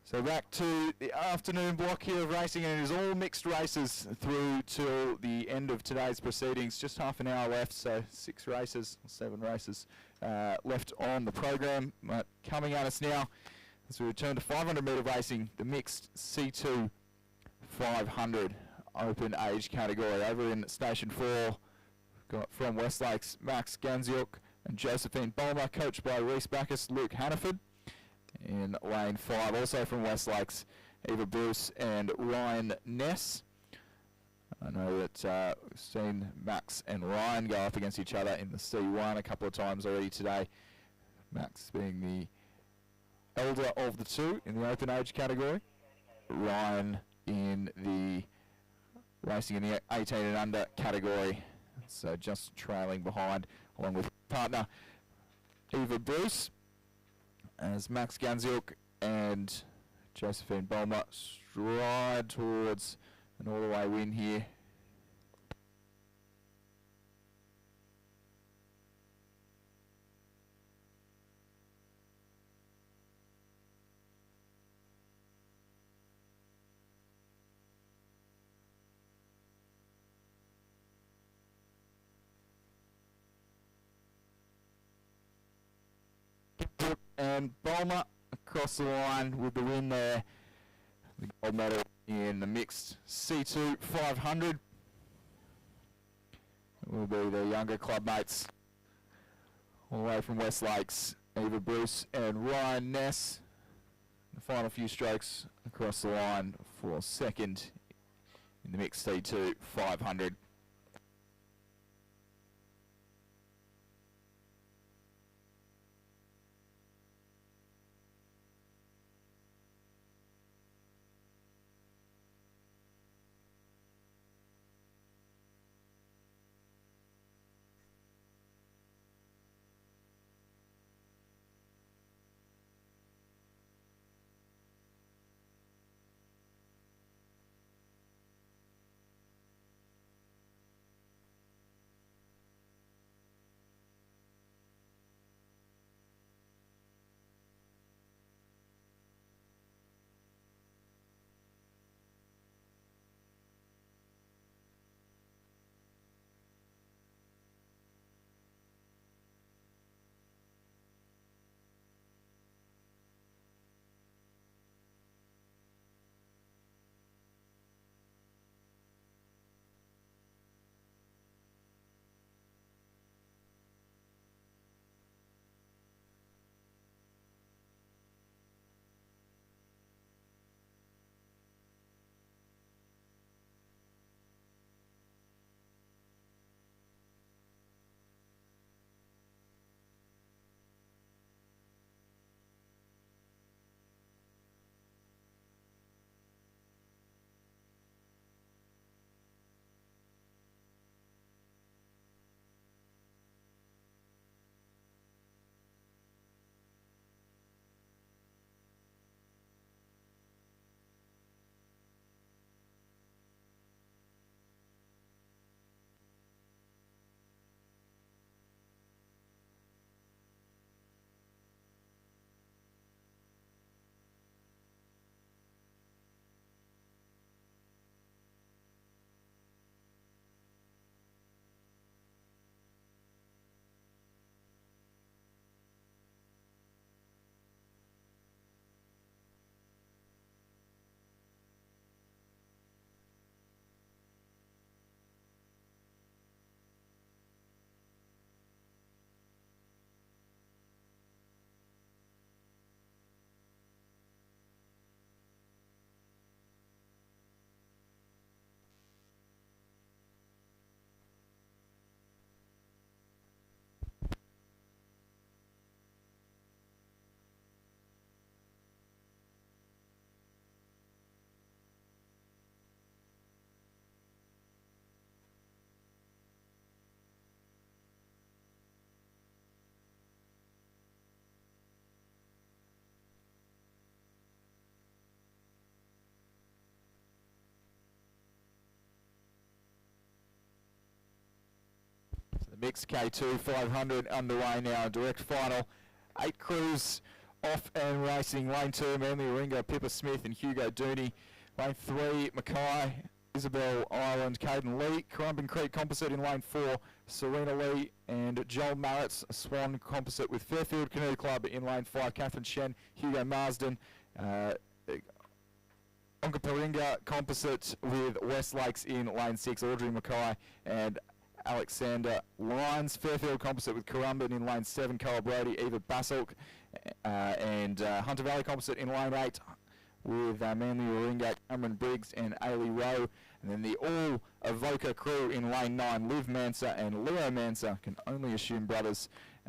So back to the afternoon block here of racing, and it is all mixed races through till the end of today's proceedings. Just half an hour left, so 7 races left on the program. But coming at us now as we return to 500 metre racing, the mixed C2 500 open age category. Over in Station 4, we've got from Westlakes Max Ganziuk and Josephine Bulmer, coached by Reese Backus, Luke Hannaford. In lane 5, also from Westlakes, Eva Bruce and Ryan Ness. I know that we've seen Max and Ryan go up against each other in the C1 a couple of times already today. Max being the elder of the two in the open age category. Ryan in the racing in the 18 and under category. So just trailing behind along with partner Eva Bruce, as Max Ganziuk and Josephine Bulmer stride towards an all-the-way win here. And Bulmer across the line with the win there. The gold medal in the mixed C2 500. It will be their younger club mates all the way from Westlakes, Eva Bruce and Ryan Ness. The final few strokes across the line for second in the mixed C2 500. The mixed K2 500 underway now, direct final. 8 crews off and racing. Lane 2, Manly Warringah, Pippa Smith and Hugo Dooney. Lane 3, Mackay, Isabel Island, Caden Lee. Currumbin Creek Composite in lane 4, Serena Lee and Joel Marritt's Swan Composite with Fairfield Canoe Club in lane 5, Catherine Shen, Hugo Marsden. Onkaparinga Composite with West Lakes in lane 6, Audrey Mackay and Alexander Lyons. Fairfield Composite with Currumbin in lane 7, Carl Brody, Eva Basilk, and Hunter Valley Composite in lane 8 with Manly Warringah, Cameron Briggs and Ailey Rowe. And then the all-Avoca crew in lane 9, Liv Manser and Leo Manser, can only assume brother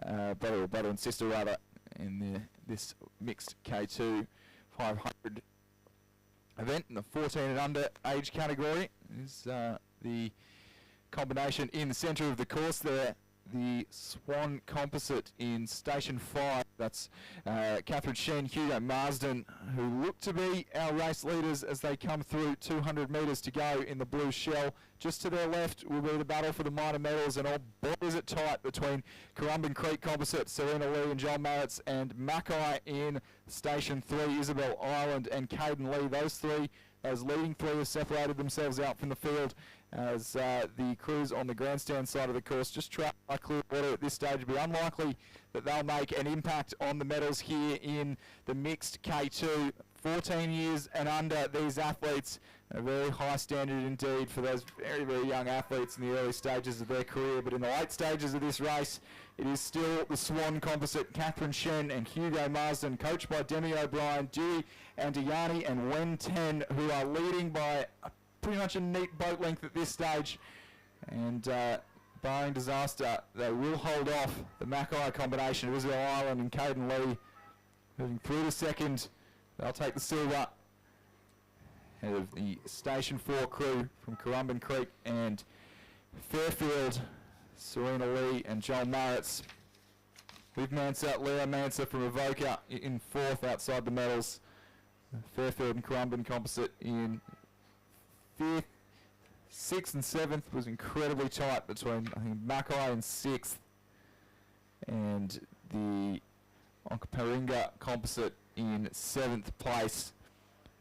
and sister rather, in this mixed K2 500 event. In the 14 and under age category is the combination in the centre of the course there, the Swan Composite in station 5. That's Catherine Shen, Hugo Marsden, who look to be our race leaders as they come through. 200 metres to go in the blue shell. Just to their left will be the battle for the minor medals, and oh boy is it tight between Currumbin Creek Composite, Serena Lee and John Marritz, and Mackay in station 3, Isabel Island and Caden Lee. Those leading three have separated themselves out from the field as the crews on the grandstand side of the course just try by clear water at this stage. It'd be unlikely that they'll make an impact on the medals here in the mixed K2. 14 years and under, these athletes, a very high standard indeed for those very, very young athletes in the early stages of their career. But in the late stages of this race, it is still the Swan Composite, Catherine Shen and Hugo Marsden, coached by Demi O'Brien, Dewey Antayani and Wen Ten, who are leading by pretty much a neat boat length at this stage. And barring disaster, they will hold off the Mackay combination of Isabel Island and Caden Lee. Moving through to second, they'll take the silver ahead of the Station 4 crew from Currumbin Creek and Fairfield, Serena Lee and Joel Marritz. Liv Manser, Leo Manser from Avoca in 4th outside the medals. Fairfield and Currumbin Composite in 5th. 6th and 7th was incredibly tight between, I think, Mackay in 6th and the Onkaparinga Composite in 7th place.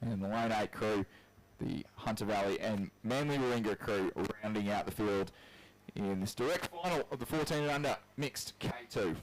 And the lane 8 crew, the Hunter Valley and Manly Warringah crew, rounding out the field in this direct final of the 14 and under mixed K2.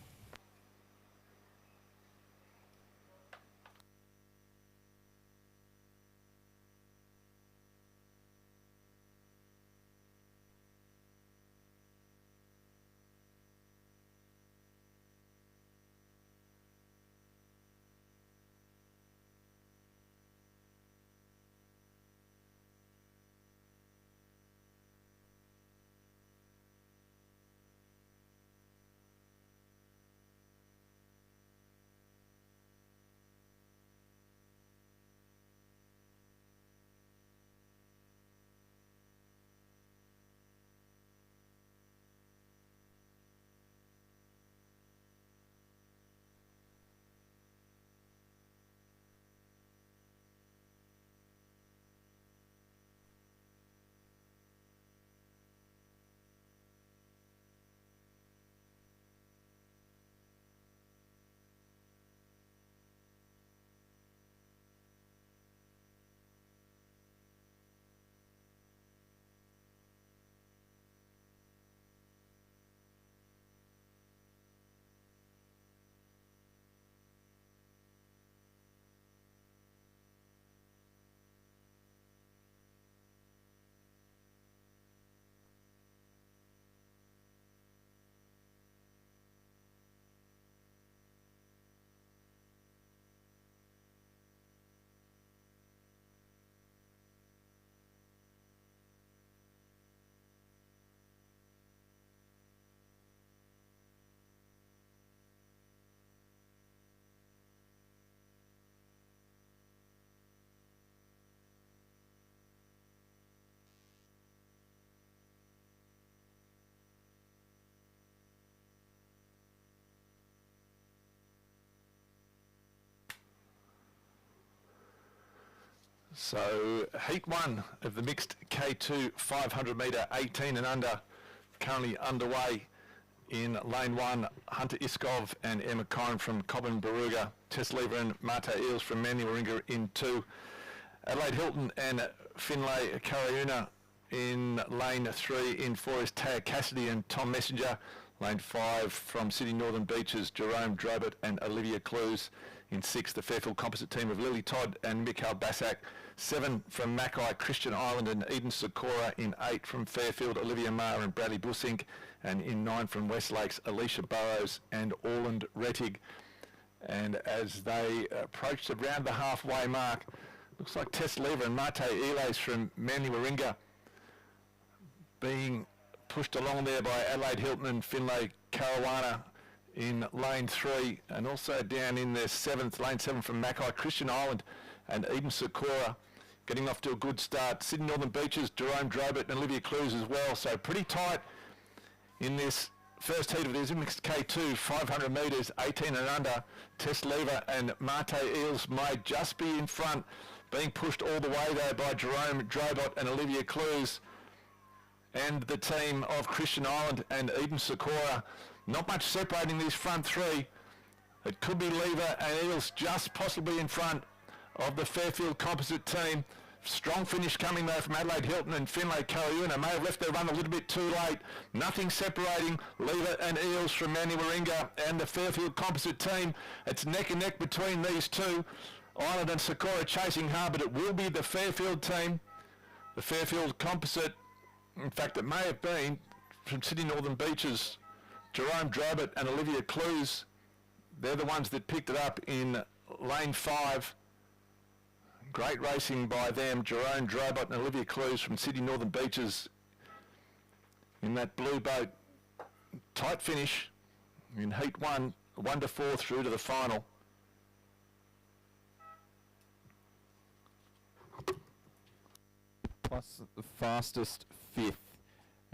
So heat 1 of the mixed K2 500 metre 18 and under currently underway In lane 1, Hunter Iskov and Emma Corrin from Cobham Baruga. Tess Lever and Mate Eels from Manly Warringah in 2. Adelaide Hilton and Finlay Karauna in lane 3. In 4 is Taya Cassidy and Tom Messenger. Lane 5 from Sydney Northern Beaches, Jerome Drobert and Olivia Clues. In 6, the Fairfield composite team of Lily Todd and Mikhail Basak. 7 from Mackay, Christian Island and Eden Sikora. In 8 from Fairfield, Olivia Maher and Bradley Bussink. And in 9 from West Lakes, Alicia Burrows and Orland Rettig. And as they approached around the halfway mark, looks like Tess Lever and Mate Eels from Manly Warringah being pushed along there by Adelaide Hilton and Finlay Caruana in lane 3, and also down in their 7th, lane 7 from Mackay, Christian Island and Eden Sikora getting off to a good start. Sydney Northern Beaches, Jerome Drobert and Olivia Clues as well, so pretty tight in this first heat of this mixed K2, 500 metres, 18 and under. Tess Lever and Mate Eels may just be in front, being pushed all the way though by Jerome Drobot and Olivia Clues and the team of Christian Island and Eden Sikora. Not much separating these front 3. It could be Lever and Eels just possibly in front of the Fairfield composite team. Strong finish coming though from Adelaide Hilton and Finlay Karauna. May have left their run a little bit too late. Nothing separating Lever and Eels from Manly Warringah and the Fairfield composite team. It's neck and neck between these two. Island and Sikora chasing hard, but it will be the Fairfield team. The Fairfield composite, in fact it may have been from Sydney Northern Beaches, Jerome Drobert and Olivia Clues. They're the ones that picked it up in lane 5. Great racing by them, Jerome Drobot and Olivia Clues from Sydney Northern Beaches in that blue boat. Tight finish in heat 1, 1-4 through to the final. Plus the fastest 5th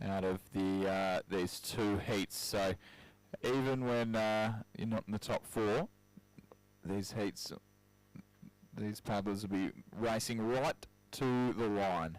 out of the these 2 heats. So even when you're not in the top 4, these heats, these paddlers will be racing right to the line.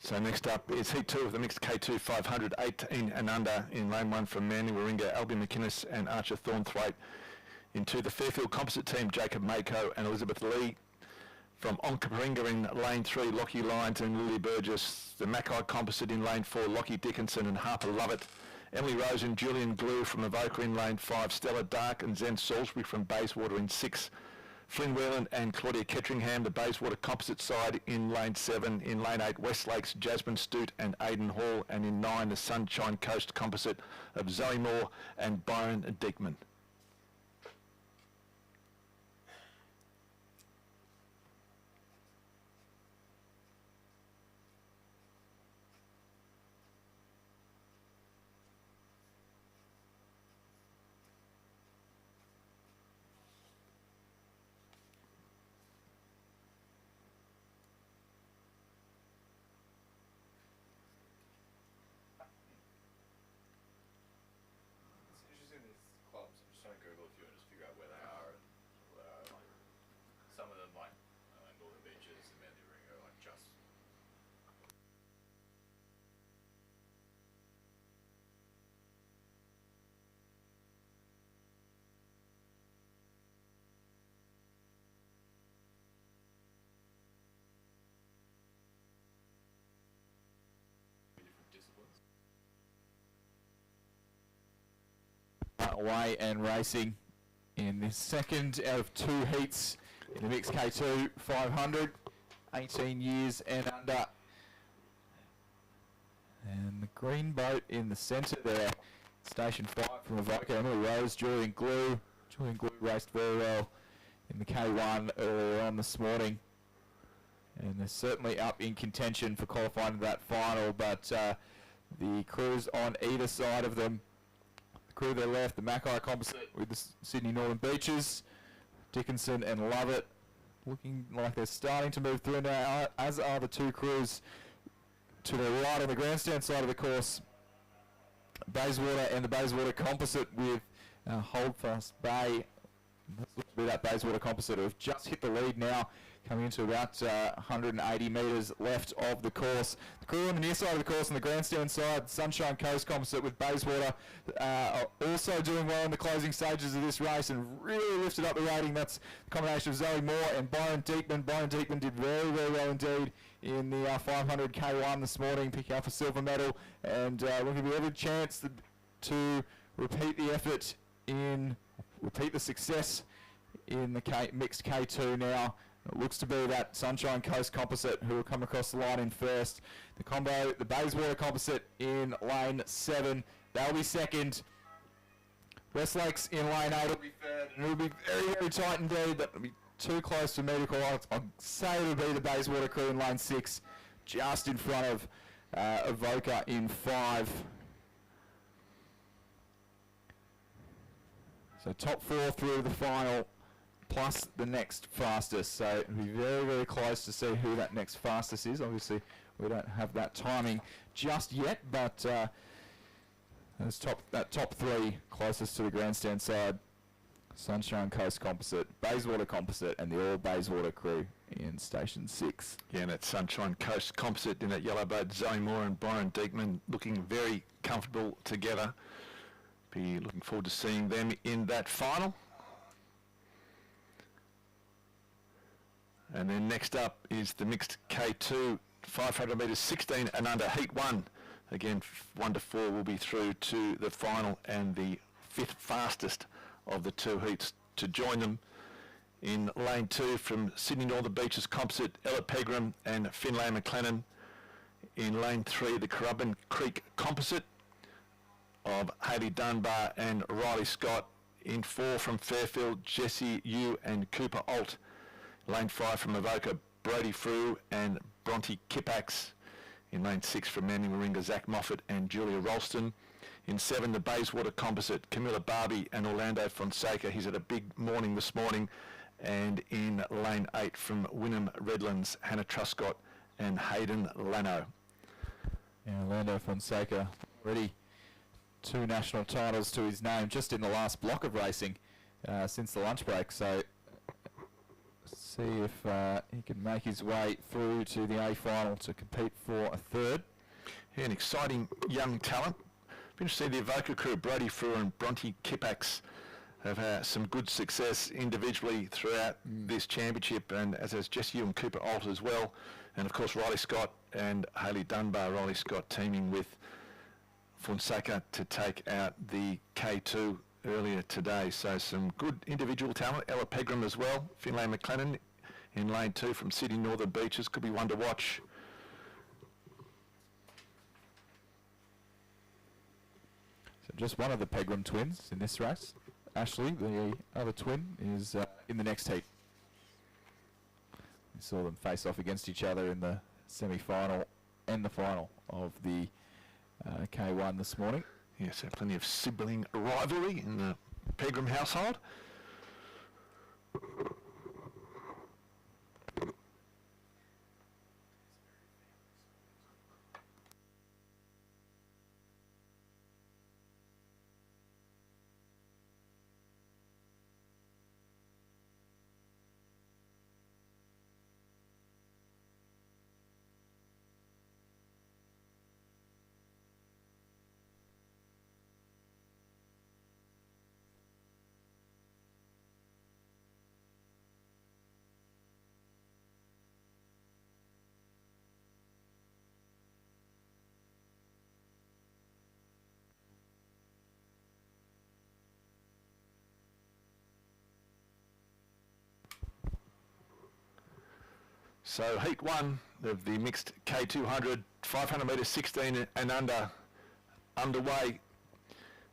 So next up is heat 2 of the mixed K2 500, 18 and under in lane 1 from Manly Warringah, Albion McInnes and Archer Thornthwaite. Into the Fairfield composite team, Jacob Mako and Elizabeth Lee. From Onkaparinga in lane 3, Lockie Lyons and Lily Burgess. The Mackay composite in lane 4, Lockie Dickinson and Harper Lovett. Emily Rose and Julian Glue from Avoca in lane 5, Stella Dark and Zen Salisbury from Bayswater in 6. Flynn Whelan and Claudia Ketteringham, the Bayswater composite side in lane 7. In lane 8, West Lakes, Jasmine Stute and Aidan Hall. And in 9, the Sunshine Coast composite of Zoe Moore and Byron Diekman. It's interesting these clubs away and racing in the second out of 2 heats in the mixed K2 500, 18 years and under. And the green boat in the centre there, station 5 from Evoca, Emily Rose, Julian Glue. Julian Glue raced very well in the K1 earlier on this morning. And they're certainly up in contention for qualifying to that final, but the crews on either side of them, the crew to their left, the Mackay Composite with the Sydney Northern Beaches, Dickinson and Lovett, looking like they're starting to move through now, as are the 2 crews to the right on the grandstand side of the course. Bayswater and the Bayswater Composite with Holdfast Bay. That looks to be that Bayswater Composite who have just hit the lead now, coming into about 180 metres left of the course. The crew on the near side of the course on the grandstand side, Sunshine Coast Composite with Bayswater are also doing well in the closing stages of this race and really lifted up the rating. That's the combination of Zoe Moore and Byron Deekman. Byron Deekman did very, very well indeed in the 500 K1 this morning, picking up a silver medal, and looking to be every chance to repeat the effort repeat the success in the mixed K2 now. It looks to be that Sunshine Coast Composite who will come across the line in first. The Bayswater Composite in lane 7. They'll be second. Westlakes in lane 8 will be third. And it'll be very, very tight indeed. That will be too close for me to call. I'll say it'll be the Bayswater crew in lane 6, just in front of Evoca in 5. So top 4 through the final, plus the next fastest. So it'll be very, very close to see who that next fastest is. Obviously, we don't have that timing just yet, but that top 3 closest to the grandstand side: Sunshine Coast Composite, Bayswater Composite, and the all Bayswater crew in station 6. Yeah, and that Sunshine Coast Composite in that yellow boat, Zoe Moore and Byron Deekman looking very comfortable together. Be looking forward to seeing them in that final. And then next up is the mixed K2 500 metres 16 and under, heat 1. Again, 1 to 4 will be through to the final, and the 5th fastest of the 2 heats to join them. In lane 2 from Sydney Northern Beaches Composite, Ella Pegram and Finlay McLennan. In lane 3, the Currumbin Creek Composite of Hayley Dunbar and Riley Scott. In 4 from Fairfield, Jesse Yu and Cooper Alt. Lane 5 from Evoca, Brody Frew and Bronte Kipax. In lane 6 from Manning Warringah, Zach Moffat and Julia Ralston. In 7, the Bayswater Composite, Camilla Barbie and Orlando Fonseca. He's had a big morning this morning. And in lane 8 from Wynnum Redlands, Hannah Truscott and Hayden Lano. Yeah, Orlando Fonseca already 2 national titles to his name just in the last block of racing since the lunch break. So see if he can make his way through to the A final to compete for a 3rd. Yeah, an exciting young talent. Been to see the Evoca crew, Brody Frew and Bronte Kipax, have had some good success individually throughout this championship, and as has Jesse Yu and Cooper Alt as well. And of course Riley Scott and Hayley Dunbar. Riley Scott teaming with Fonseca to take out the K2 earlier today. So some good individual talent. Ella Pegram as well. Finlay McLennan in lane 2 from Sydney Northern Beaches. Could be one to watch. So just one of the Pegram twins in this race. Ashley, the other twin, is in the next heat. We saw them face off against each other in the semi-final and the final of the K1 this morning. Yes, so plenty of sibling rivalry in the Pegram household. So heat 1 of the mixed K200, 500 metres 16 and under, underway.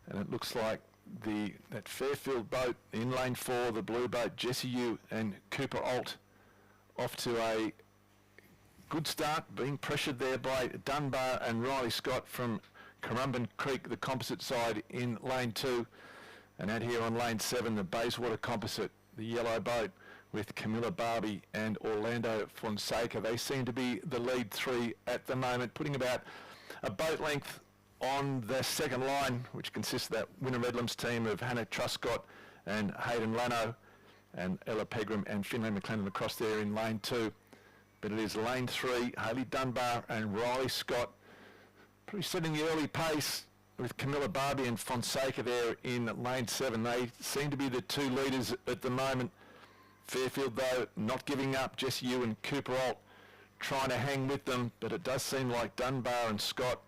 And it looks like that Fairfield boat in lane 4, the blue boat, Jesse Yu and Cooper Alt, off to a good start, being pressured there by Dunbar and Riley Scott from Currumbin Creek, the composite side in lane 2. And out here on lane 7, the Bayswater composite, the yellow boat with Camilla Barbie and Orlando Fonseca. They seem to be the lead 3 at the moment, putting about a boat length on the second line, which consists of that Winner Redlands team of Hannah Truscott and Hayden Lano and Ella Pegram and Finlay McLennan across there in lane 2. But it is lane 3, Hayley Dunbar and Riley Scott, pretty setting the early pace with Camilla Barbie and Fonseca there in lane 7. They seem to be the 2 leaders at the moment. Fairfield, though, not giving up. Jesse Yu and Cooper Alt trying to hang with them, but it does seem like Dunbar and Scott,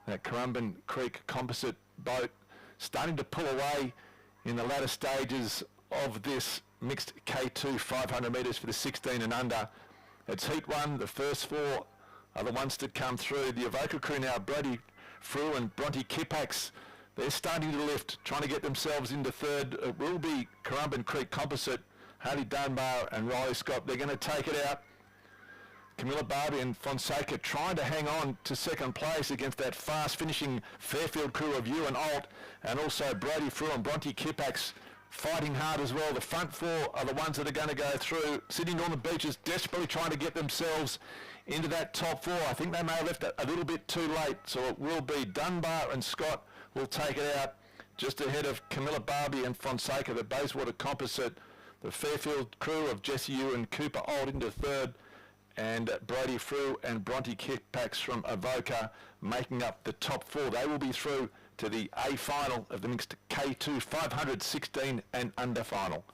that Currumbin Creek composite boat, starting to pull away in the latter stages of this mixed K2 500 metres for the 16 and under. It's heat 1. The first 4 are the ones to come through. The Avoca crew now, Brody Frew and Bronte Kipax, they're starting to lift, trying to get themselves into third. It will be Currumbin Creek composite, Hardy Dunbar and Riley Scott. They're going to take it out. Camilla Barbie and Fonseca trying to hang on to second place against that fast finishing Fairfield crew of Yu and Alt, and also Brody Frew and Bronte Kipax fighting hard as well. The front 4 are the ones that are going to go through. Sydney Northern Beaches desperately trying to get themselves into that top 4. I think they may have left it a little bit too late, so it will be Dunbar and Scott will take it out just ahead of Camilla Barbie and Fonseca, the Bayswater composite. The Fairfield crew of Jesse Yu and Cooper Old into third, and Brody Frew and Bronte Kickbacks from Avoca making up the top 4. They will be through to the A final of the mixed K2 500 16 and under final.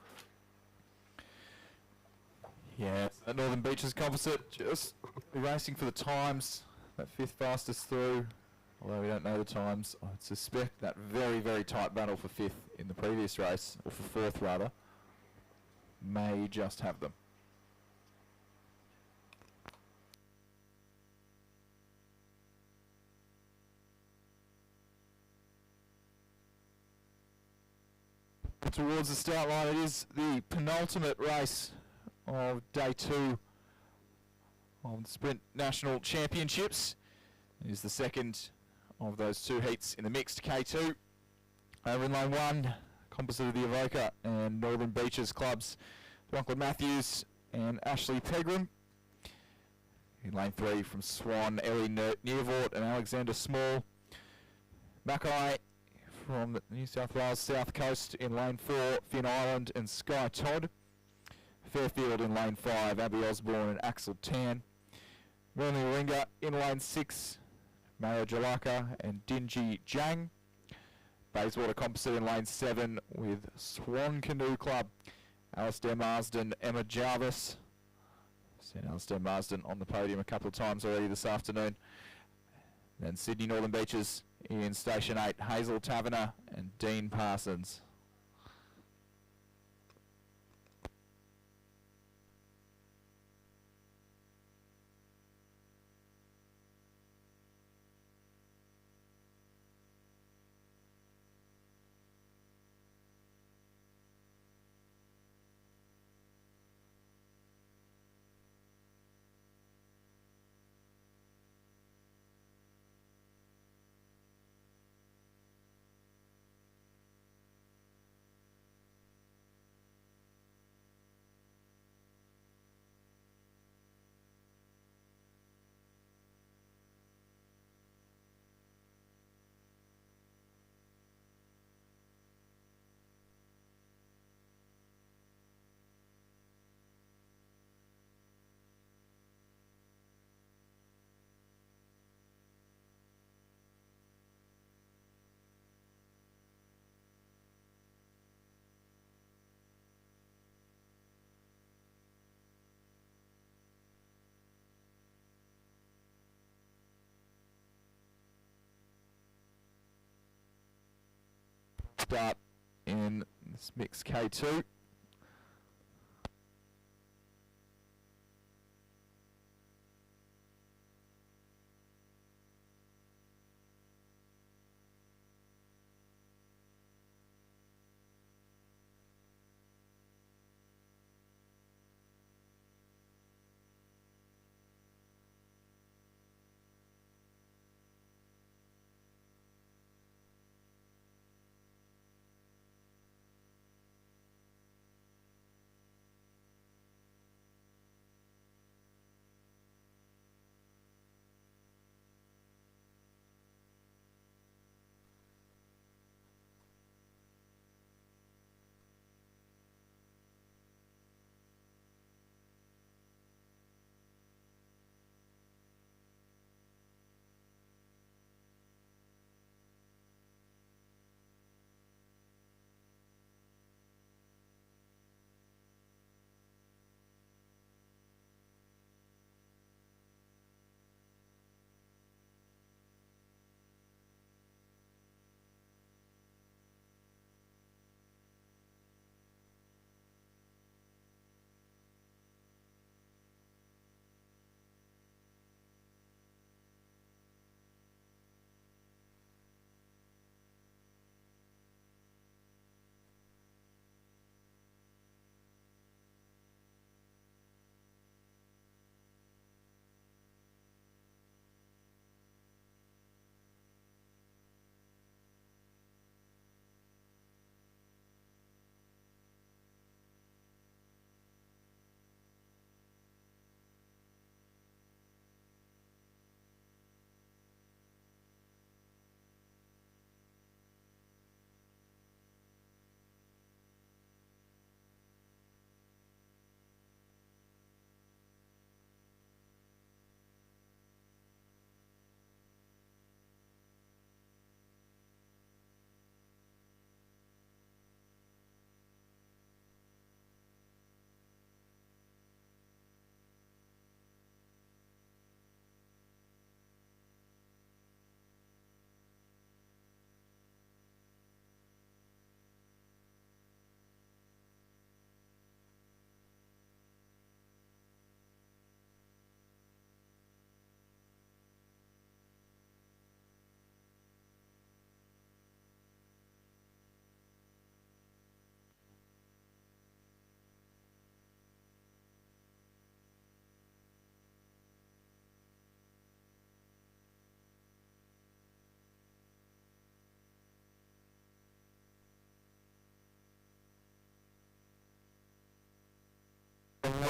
Yeah, that Northern Beaches composite just racing for the times. That 5th fastest through, although we don't know the times. I suspect that very, very tight battle for 5th in the previous race, or for 4th rather, may just have them. Towards the start line, it is the penultimate race of day 2 of the Sprint National Championships. It is the second of those 2 heats in the mixed K2. Over in lane 1, composite of the Avoca and Northern Beaches clubs, Donald Matthews and Ashley Pegram. In lane 3 from Swan, Ellie Nearvort and Alexander Small. Mackay from the New South Wales South Coast in lane 4, Finn Island and Sky Todd. Fairfield in lane 5, Abby Osborne and Axel Tan. Melanie Ringa in lane 6, Mario Jalaka and Dingy Jang. Bayswater composite in lane 7 with Swan Canoe Club, Alistair Marsden, Emma Jarvis. Seen Alistair Marsden on the podium a couple of times already this afternoon. Then Sydney Northern Beaches in Station 8, Hazel Taverner and Dean Parsons. Start in this mixed K2.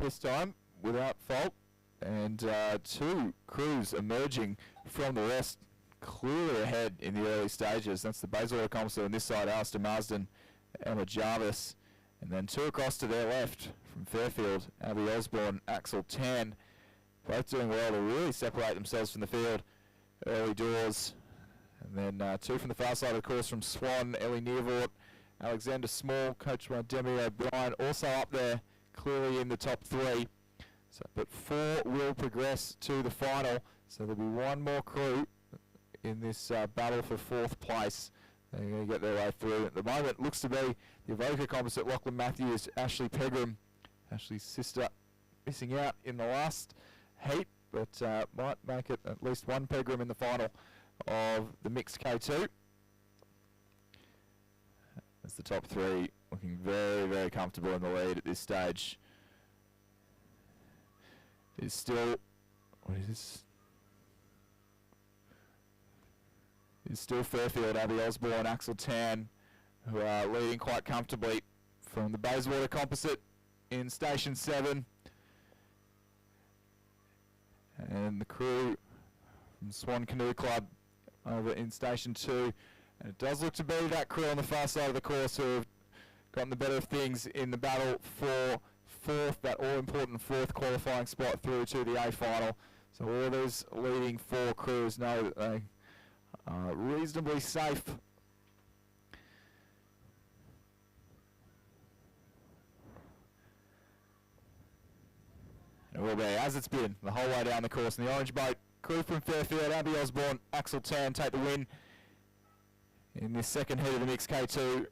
this time without fault, and two crews emerging from the west clearly ahead in the early stages. That's the Bayswater Composite on this side, Alistair Marsden, Emma Jarvis, and then two across to their left from Fairfield, Abby Osborne, Axel Tan, both doing well to really separate themselves from the field early doors. And then two from the far side of the course from Swan, Ellie Nearvort, Alexander Small, coached by Demi O'Brien, also up there, clearly in the top three. So, but four will progress to the final, so there'll be one more crew in this battle for fourth place. They're going to get their way through. At the moment, looks to be the Evoca Composite, Lachlan Matthews, Ashley Pegram, Ashley's sister, missing out in the last heat, but might make it at least one Pegram in the final of the mixed K2. That's the top three looking very, very comfortable in the lead at this stage. It's still, what is this? It's still Fairfield, Abby Osborne, Axel Tan, who are leading quite comfortably from the Bayswater Composite in Station 7. And the crew from Swan Canoe Club over in Station 2. And it does look to be that crew on the far side of the course who have gotten the better of things in the battle for fourth, that all-important fourth qualifying spot through to the A final. So all those leading four crews know that they are reasonably safe. It will be, as it's been, the whole way down the course. In the orange boat, crew from Fairfield, Abby Osborne, Axel Tan take the win in this second heat of the mixed K2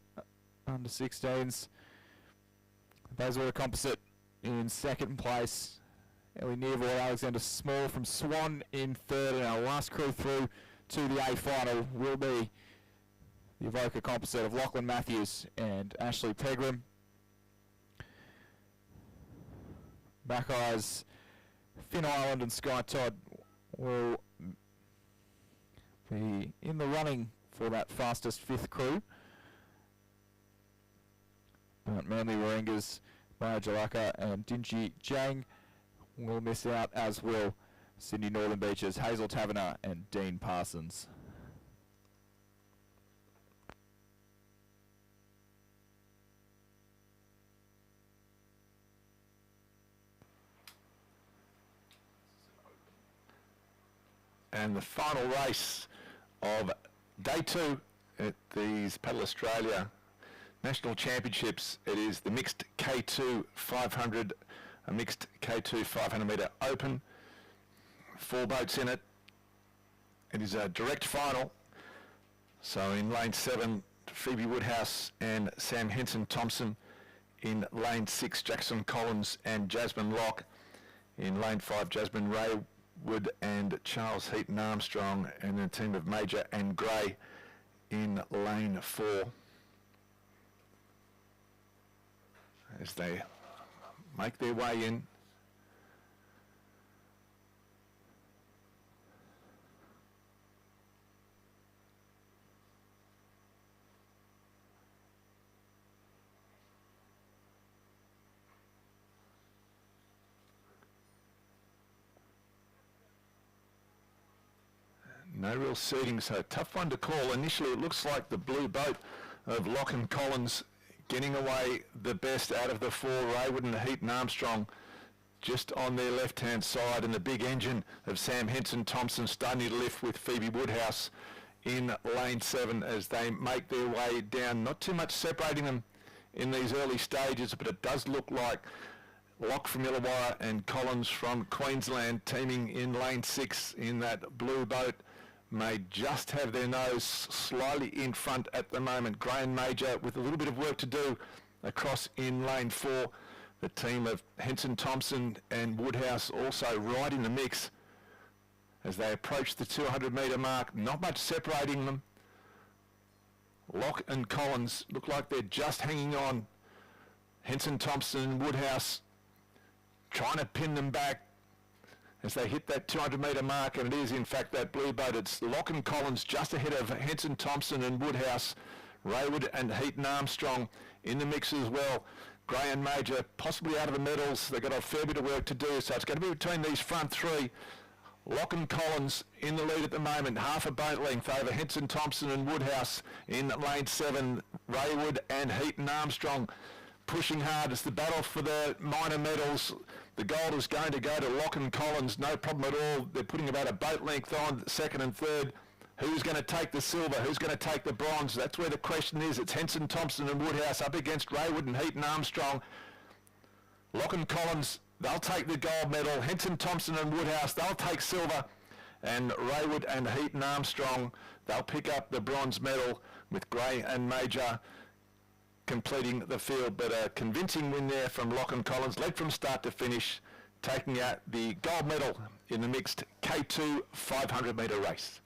under 16s. Bayswater Composite in second place. Ellie Nearville, Alexander Small from Swan in third, and our last crew through to the A final will be the Evoca Composite of Lachlan Matthews and Ashley Pegram. Mackay's Finn Island and Sky Todd will be in the running for that fastest fifth crew. But Manly Warringah's Maya Jalaka and Dingy Jang will miss out, as will Sydney Northern Beaches, Hazel Taverner and Dean Parsons. And the final race of day 2 at these Paddle Australia National Championships. It is the mixed K2 500, a mixed K2 500 metre open. 4 boats in it. It is a direct final. So in lane 7, Phoebe Woodhouse and Sam Henson Thompson. In lane 6, Jackson Collins and Jasmine Locke. In lane 5, Jasmine Raywood and Charles Heaton Armstrong, and the team of Major and Gray in lane 4. As they make their way in. No real seating, so tough one to call. Initially it looks like the blue boat of Locke and Collins getting away the best out of the 4, Raywood and Heaton Armstrong just on their left-hand side, and the big engine of Sam Henson Thompson starting to lift with Phoebe Woodhouse in lane 7 as they make their way down. Not too much separating them in these early stages, but it does look like Locke from Illawarra and Collins from Queensland teaming in lane 6 in that blue boat may just have their nose slightly in front at the moment. Gray and Major with a little bit of work to do across in lane 4. The team of Henson Thompson and Woodhouse also right in the mix as they approach the 200 metre mark. Not much separating them. Locke and Collins look like they're just hanging on. Henson Thompson and Woodhouse trying to pin them back as they hit that 200 metre mark, and it is in fact that blue boat. It's Locke and Collins just ahead of Henson Thompson and Woodhouse. Raywood and Heaton Armstrong in the mix as well. Gray and Major possibly out of the medals. They've got a fair bit of work to do, so it's going to be between these front three. Lachlan Collins in the lead at the moment, half a boat length over Henson Thompson and Woodhouse in lane 7. Raywood and Heaton Armstrong pushing hard. It's the battle for the minor medals. The gold is going to go to Lachlan Collins, no problem at all. They're putting about a boat length on second and third. Who's going to take the silver? Who's going to take the bronze? That's where the question is. It's Henson Thompson and Woodhouse up against Raywood and Heaton Armstrong. Lachlan Collins, they'll take the gold medal. Henson Thompson and Woodhouse, they'll take silver. And Raywood and Heaton Armstrong, they'll pick up the bronze medal, with Gray and Major completing the field. But a convincing win there from Lachlan Collins, led from start to finish, taking out the gold medal in the mixed K2 500 metre race.